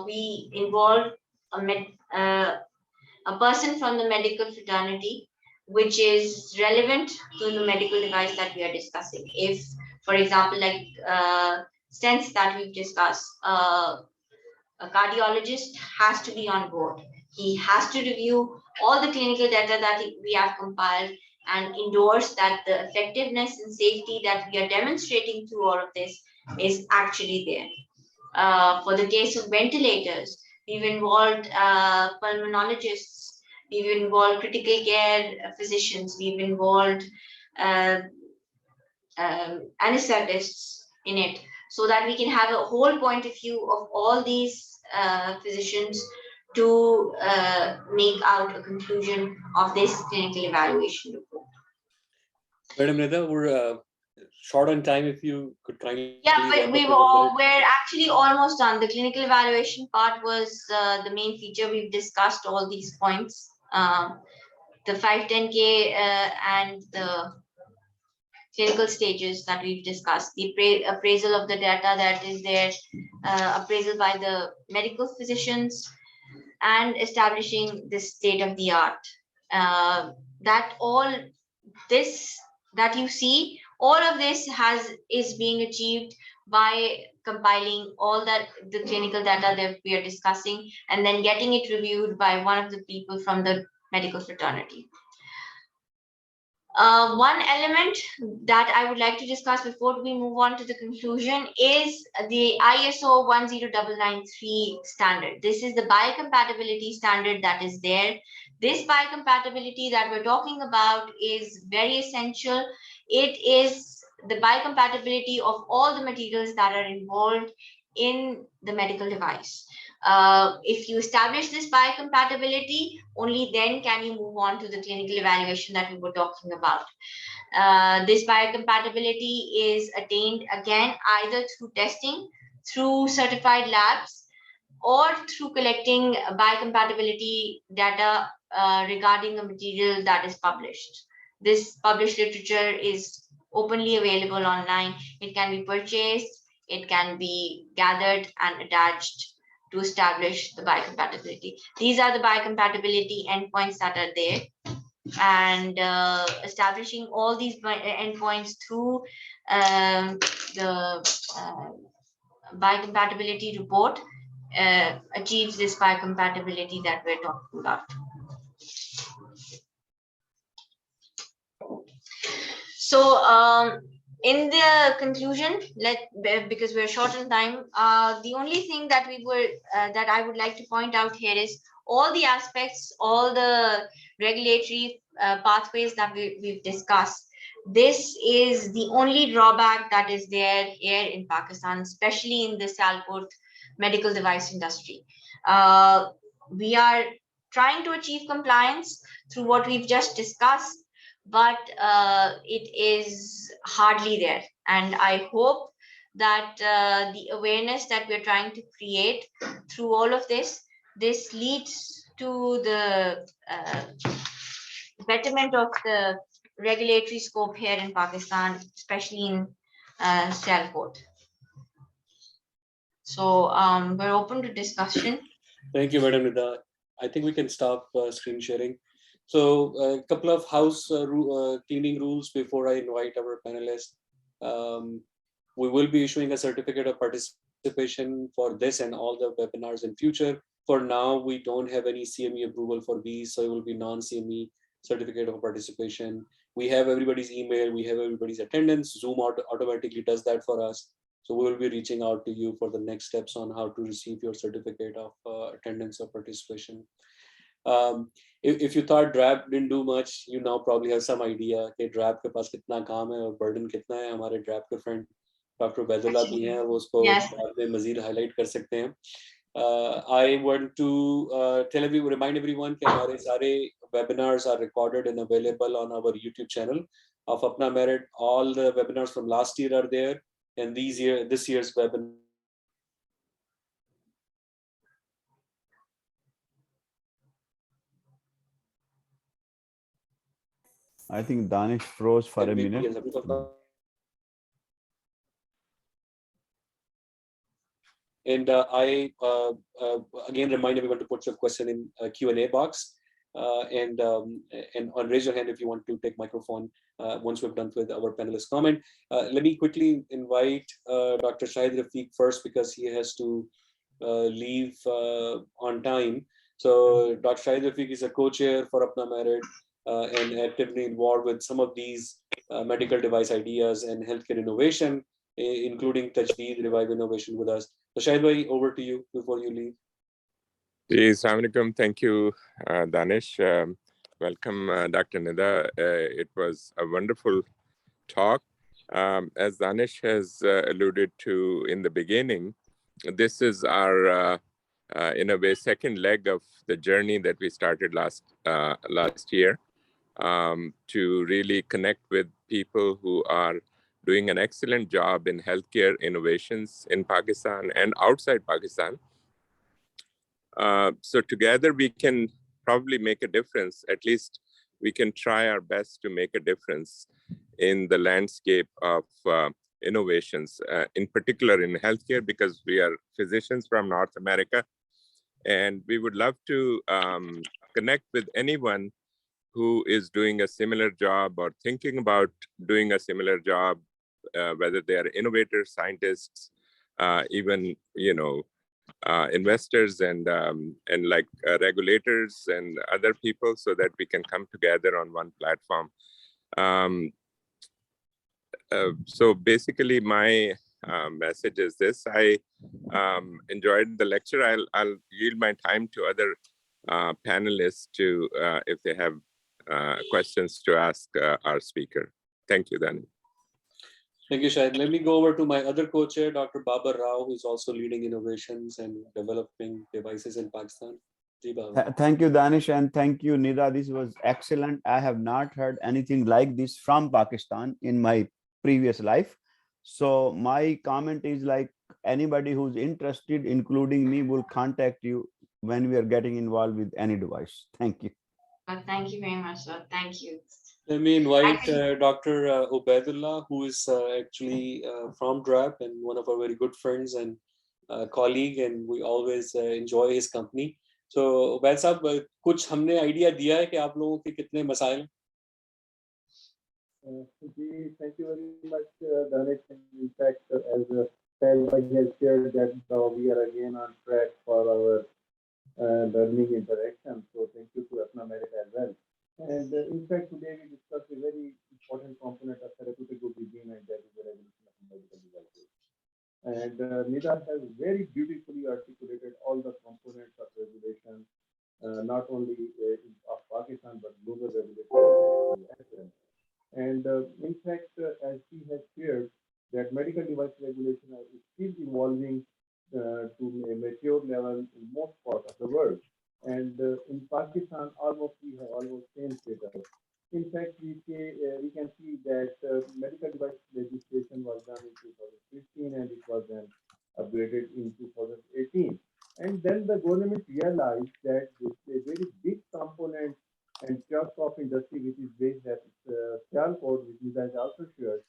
we involve a person from the medical fraternity, which is relevant to the medical device that we are discussing. If, for example, like stents that we've discussed, a cardiologist has to be on board. He has to review all the clinical data that we have compiled and endorse that the effectiveness and safety that we are demonstrating through all of this is actually there. For the case of ventilators, we've involved pulmonologists, we've involved critical care physicians, we've involved anesthetists in it, so that we can have a whole point of view of all these physicians to make out a conclusion of this clinical evaluation report. Madam Nida, we're short on time. If you could kindly Yeah, but we're actually almost done. The clinical evaluation part was the main feature. We've discussed all these points. The 510K and the clinical stages that we've discussed, the appraisal of the data that is there, appraisal by the medical physicians, and establishing the state of the art. That all this that you see, all of this is being achieved by compiling all the clinical data that we are discussing and then getting it reviewed by one of the people from the medical fraternity. One element that I would like to discuss before we move on to the conclusion is the ISO 10993 standard. This is the biocompatibility standard that is there. This biocompatibility that we're talking about is very essential. It is the biocompatibility of all the materials that are involved in the medical device. If you establish this biocompatibility, only then can you move on to the clinical evaluation that we were talking about. This biocompatibility is attained again either through testing, through certified labs, or through collecting biocompatibility data regarding a material that is published. This published literature is openly available online. It can be purchased, it can be gathered and attached to establish the biocompatibility. These are the biocompatibility endpoints that are there, and establishing all these endpoints through the biocompatibility report achieves this biocompatibility that we're talking about. So in the conclusion, because we're short on time, the only thing that that I would like to point out here is all the aspects, all the regulatory pathways that we've discussed. This is the only drawback that is there here in Pakistan, especially in the Sialkot medical device industry. We are trying to achieve compliance through what we've just discussed, but it is hardly there. And I hope that the awareness that we're trying to create through all of this leads to the betterment of the regulatory scope here in Pakistan, especially in Sialkot. So we're open to discussion. Thank you, Madam Nida. I think we can stop screen sharing. So a couple of house cleaning rules before I invite our panelists. We will be issuing a certificate of participation for this and all the webinars in future. For now, we don't have any CME approval for these, so it will be non-CME certificate of participation. We have everybody's email, we have everybody's attendance. Zoom automatically does that for us. So we will be reaching out to you for the next steps on how to receive your certificate of attendance or participation. If you thought DRAP didn't do much, you now probably have some idea कि DRAP के पास कितना काम है और burden कितना है. हमारे DRAP के friend Dr. Baidullah भी हैं, वो उसको बाद में मज़ीद highlight कर सकते हैं. I want to remind everyone that हमारे सारे webinars are recorded and available on our YouTube channel of APPNA MERIT. All the webinars from last year are there, and this year's webinar. I think Danish froze for a minute. And I again remind everyone to put your question in a Q&A box and raise your hand if you want to take microphone once we're done with our panelist comment. Let me quickly invite Dr. Shahid Rafiq first because he has to leave on time. So Dr. Shahid Rafiq is a co-chair for APPNA MERIT and actively involved with some of these medical device ideas and healthcare innovation, including Tajdeed, Revive Innovation with us. So Shahid bhai, over to you before you leave. Assalamu alaikum. Thank you, Danish. Welcome, Dr. Nida. It was a wonderful talk. As Danish has alluded to in the beginning, this is our, in a way, second leg of the journey that we started last year, to really connect with people who are doing an excellent job in healthcare innovations in Pakistan and outside Pakistan. So together we can probably make a difference. At least we can try our best to make a difference in the landscape of innovations, in particular in healthcare, because we are physicians from North America. And we would love to connect with anyone who is doing a similar job or thinking about doing a similar job, whether they are innovators, scientists, even, investors and like regulators and other people, so that we can come together on one platform. So basically my message is this: I enjoyed the lecture. I'll yield my time to other panelists to, if they have questions to ask our speaker. Thank you, Dani. Thank you, Shahid. Let me go over to my other co-chair, Dr. Babar Rao, who is also leading innovations and developing devices in Pakistan. Thank you, Danish, and thank you, Nida. This was excellent. I have not heard anything like this from Pakistan in my previous life. So my comment is like, anybody who's interested, including me, will contact you when we are getting involved with any device. Thank you. Thank you very much, sir. Thank you. Let me invite Dr. Ubaidullah, who is actually from DRAP and one of our very good friends and colleague, and we always enjoy his company. So, Ubaid साहब, कुछ हमने idea दिया है कि आप लोगों के कितने मसाइल हैं? Thank you very much, Danish. In fact, as Sailbhai has shared, that now we are again on track for our learning interaction. So thank you to APPNA MERIT as well. And in fact, today we discussed a very important component of therapeutic good regime, and that is the regulation of medical devices. And Nida has very beautifully articulated all the components of regulation, not only of Pakistan, but global regulation as well. And in fact, as she has shared, that medical device regulation is still evolving to a mature level in most parts of the world. And in Pakistan, we have almost same status. In fact, we can see that medical device legislation was done in 2015, and it was then upgraded in 2018. And then the government realized that a very big component and chunk of industry which is based at Shell Code, which Nida has also shared,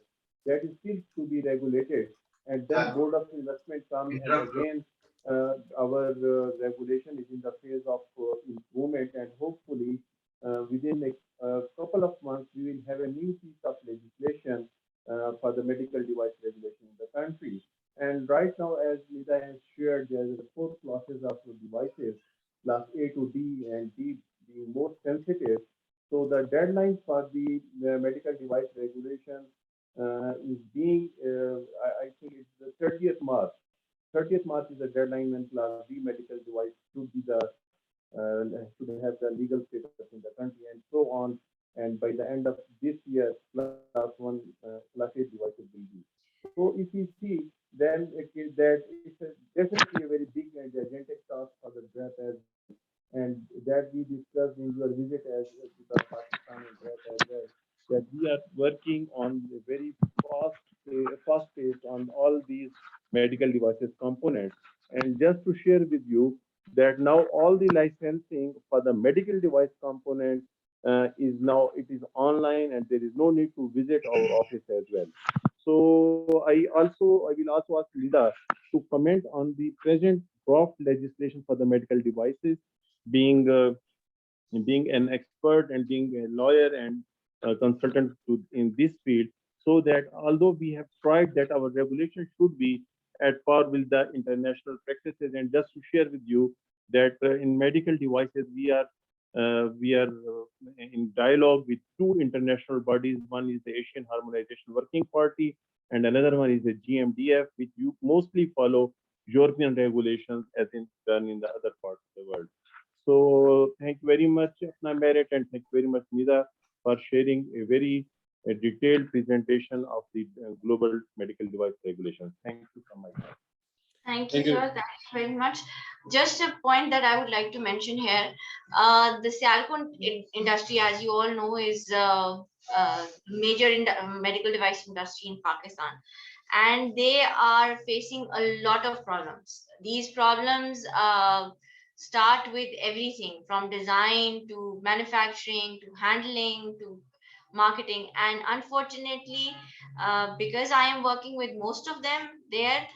that is still to be regulated. And then Board of Investment comes, and again our regulation is in the phase of improvement, and hopefully within a couple of months we will have a new piece of legislation for the medical device regulation in the country. And right now, as Nida has shared, there are 4 classes of devices, class A to D, and D being more sensitive. So the deadline for the medical device regulation is being, I think it's the 30th March. 30th March is the deadline when class B medical device should be the should have the legal status in the country, and so on. And by the end of this year, class 1, class A devices will be. So if you see, then that it's definitely a very big and gigantic task for the DRAP, and that we discussed in your visit as to the Pakistan and DRAP as well, that we are working on a very fast pace on all these medical devices components. And just to share with you that now all the licensing for the medical device component is now, it is online, and there is no need to visit our office as well. So I will also ask Nida to comment on the present draft legislation for the medical devices, being an expert and being a lawyer and a consultant in this field, so that although we have tried that our regulation should be at par with the international practices. And just to share with you that in medical devices, we are in dialogue with 2 international bodies. One is the Asian Harmonization Working Party, and another one is the GMDF, which you mostly follow European regulations as in done in the other parts of the world. So thank you very very much, APPNA MERIT, and thank you very much, Nida, for sharing a very detailed presentation of the global medical device regulations. Thank you so much. Thank you, Thank you. sir. Thank you very much. Just a point that I would like to mention here. The silicone industry, as you all know, is major in medical device industry in Pakistan. And they are facing a lot of problems. These problems start with everything from design to manufacturing to handling to marketing. And unfortunately, because I am working with most of them there,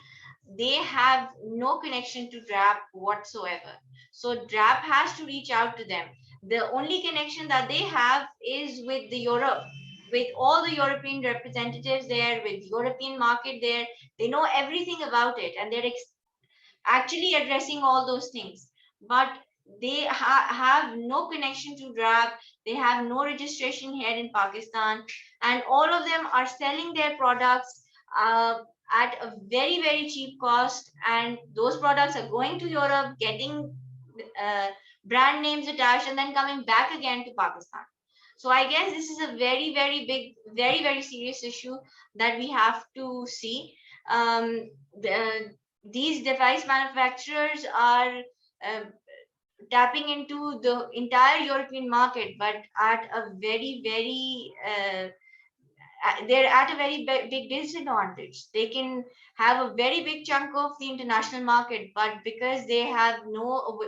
they have no connection to DRAP whatsoever. So DRAP has to reach out to them. The only connection that they have is with the Europe, with all the European representatives there, with European market there. They know everything about it, and they're actually addressing all those things. But they have no connection to DRAP. They have no registration here in Pakistan, and all of them are selling their products at a very, very cheap cost, and those products are going to Europe, getting brand names attached, and then coming back again to Pakistan. So I guess this is a very, very big, very, very serious issue that we have to see. These device manufacturers are tapping into the entire European market, but at a very, very they're at a very big disadvantage. They can have a very big chunk of the international market, but because they have no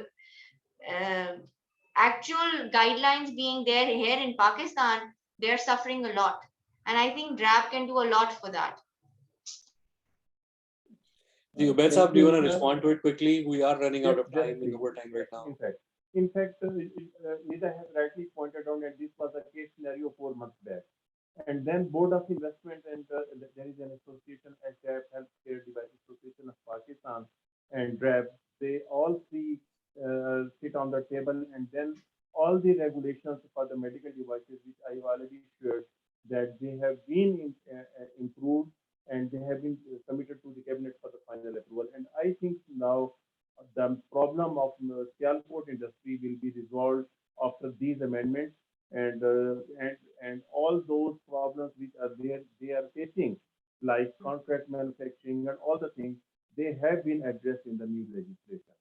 actual guidelines being there here in Pakistan, they're suffering a lot. And I think DRAP can do a lot for that. Ubaid Saab, do you want to respond to it quickly? We are running out of time in overtime right now. In fact, Nida has rightly pointed out that this was a case scenario 4 months back. And then Board of Investment and there is an association, HDAP, Healthcare Device Association of Pakistan, and DRAP. They all three sit on the table, and then all the regulations for the medical devices, which I already shared, that they have been improved and they have been submitted to the cabinet for the final approval. And I think now the problem of Sialkot industry will be resolved after these amendments, and all those problems which are there, they are facing, like contract manufacturing and all the things, they have been addressed in the new legislation.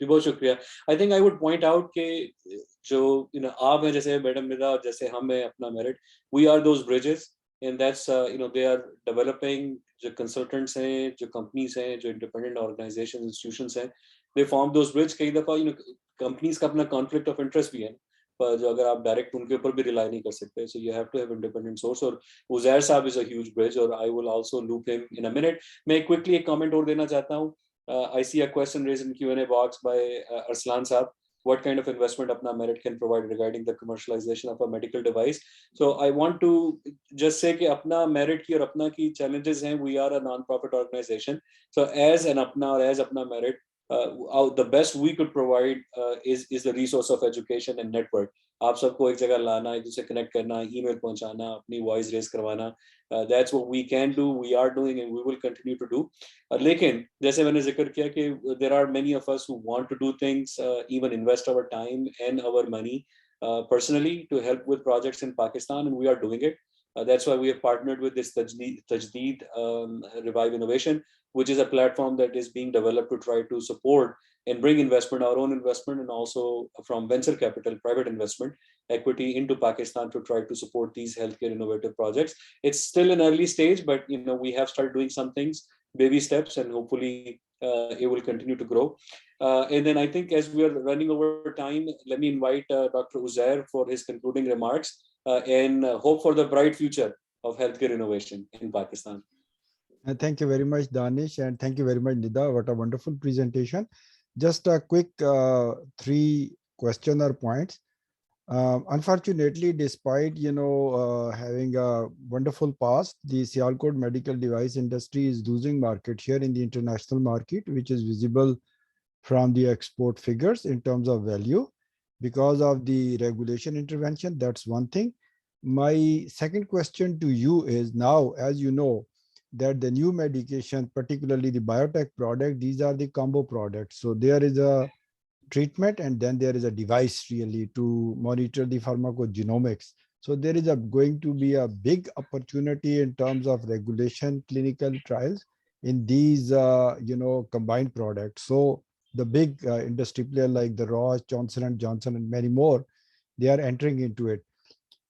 बहुत शुक्रिया. I think I would point out कि जो आप हैं जैसे madam Nida और जैसे हम हैं अपना merit, we are those bridges, and that's they are developing, जो consultants हैं, जो companies हैं, जो independent organizations, institutions हैं, they form those bridges. कई दफा companies का अपना conflict of interest भी है, पर जो अगर आप direct उनके ऊपर भी rely नहीं कर सकते, so you have to have independent source. और उज़ैर साहब is a huge bridge, और I will also loop him in a minute. मैं quickly एक comment और देना चाहता हूँ. I see a question raised in Q&A box by Arslan Saab. What kind of investment APPNA MERIT can provide regarding the commercialization of a medical device? So I want to just say that APPNA MERIT ki aur APPNA ki challenges hain. We are a non-profit organization. So as an APPNA or as APPNA MERIT, the best we could provide is the resource of education and network. आप सबको एक जगह लाना, एक दूसरे connect करना, email पहुंचाना, अपनी voice raise करवाना. That's what we can do, we are doing, and we will continue to do. लेकिन जैसे मैंने जिक्र किया कि there are many of us who want to do things, even invest our time and our money personally to help with projects in Pakistan, and we are doing it. That's why we have partnered with this Tajdeed Revive Innovation, which is a platform that is being developed to try to support and bring investment, our own investment, and also from venture capital, private investment, equity into Pakistan to try to support these healthcare innovative projects. It's still an early stage, but we have started doing some things, baby steps, and hopefully it will continue to grow. And then I think as we are running over time, let me invite Dr. Uzair for his concluding remarks and hope for the bright future of healthcare innovation in Pakistan. Thank you very much, Danish, and thank you very much, Nida. What a wonderful presentation. Just a quick 3 question or points. Unfortunately, despite having a wonderful past, the Sialkot medical device industry is losing market share in the international market, which is visible from the export figures in terms of value because of the regulation intervention. That's one thing. My second question to you is, now, as you know, that the new medication, particularly the biotech product, these are the combo products. So there is a treatment, and then there is a device really to monitor the pharmacogenomics. So there is going to be a big opportunity in terms of regulation, clinical trials in these, combined products. So the big industry player like the Roche, Johnson & Johnson, and many more, they are entering into it.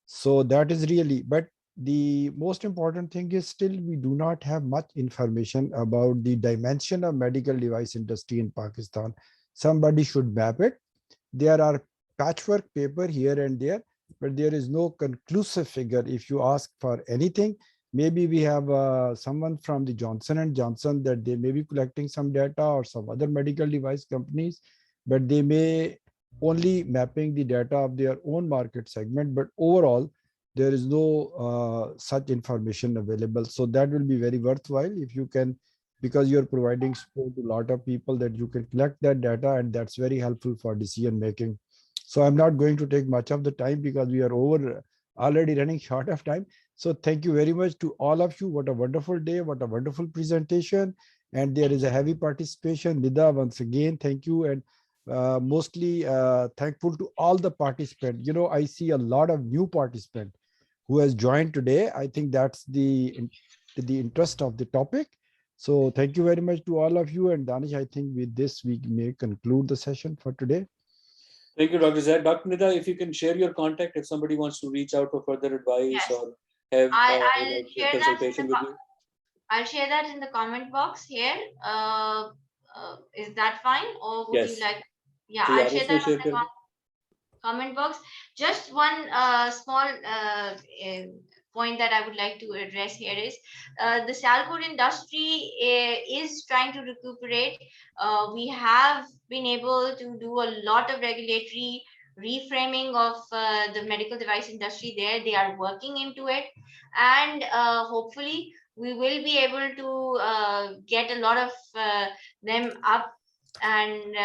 So that is really, but the most important thing is still we do not have much information about the dimension of medical device industry in Pakistan. Somebody should map it. There are patchwork paper here and there, but there is no conclusive figure. If you ask for anything, maybe we have someone from the Johnson & Johnson that they may be collecting some data, or some other medical device companies, but they may only mapping the data of their own market segment, but overall there is no such information available. So that will be very worthwhile if you can, because you're providing support to a lot of people, that you can collect that data, and that's very helpful for decision making. So I'm not going to take much of the time because we are already running short of time. So thank you very much to all of you. What a wonderful day, what a wonderful presentation. And there is a heavy participation. Nida, once again, thank you. And mostly thankful to all the participants. I see a lot of new participants who has joined today. I think that's the interest of the topic. So thank you very much to all of you. And Danish, I think with this, we may conclude the session for today. Thank you, Dr. Zaid. Dr. Nida, if you can share your contact, if somebody wants to reach out for further advice, Yes. or have I'll share consultation with you. I'll share that in the comment box here. Is that fine, or would you Yes. like? Yeah, So, I'll yeah, share उसमें that on share the कर दो. comment box. Just one small point that I would like to address here is the Salcode industry is trying to recuperate. We have been able to do a lot of regulatory reframing of the medical device industry there. They are working into it, and hopefully we will be able to get a lot of them up, and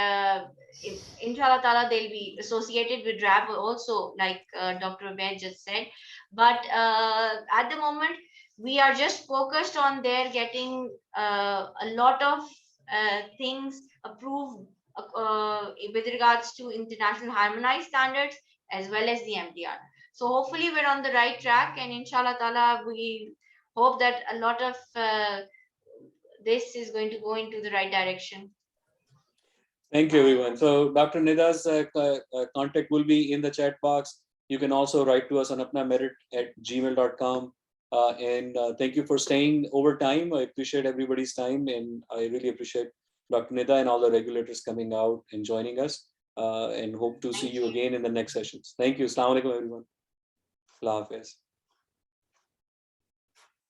inshallah ta'ala they'll be associated with RAB also, like Dr. Abed just said. But at the moment we are just focused on their getting a lot of things approved with regards to international harmonized standards as well as the MDR. So hopefully we're on the right track, and inshallah ta'ala we hope that a lot of this is going to go into the right direction. Thank you, everyone. So Dr. Nida's contact will be in the chat box. You can also write to us on appnamerit@gmail.com. And thank you for staying over time. I appreciate everybody's time, and I really appreciate Dr. Nida and all the regulators coming out and joining us. And hope to see you again in the next sessions. Thank you. Assalamu alaikum, everyone. Allah Hafiz.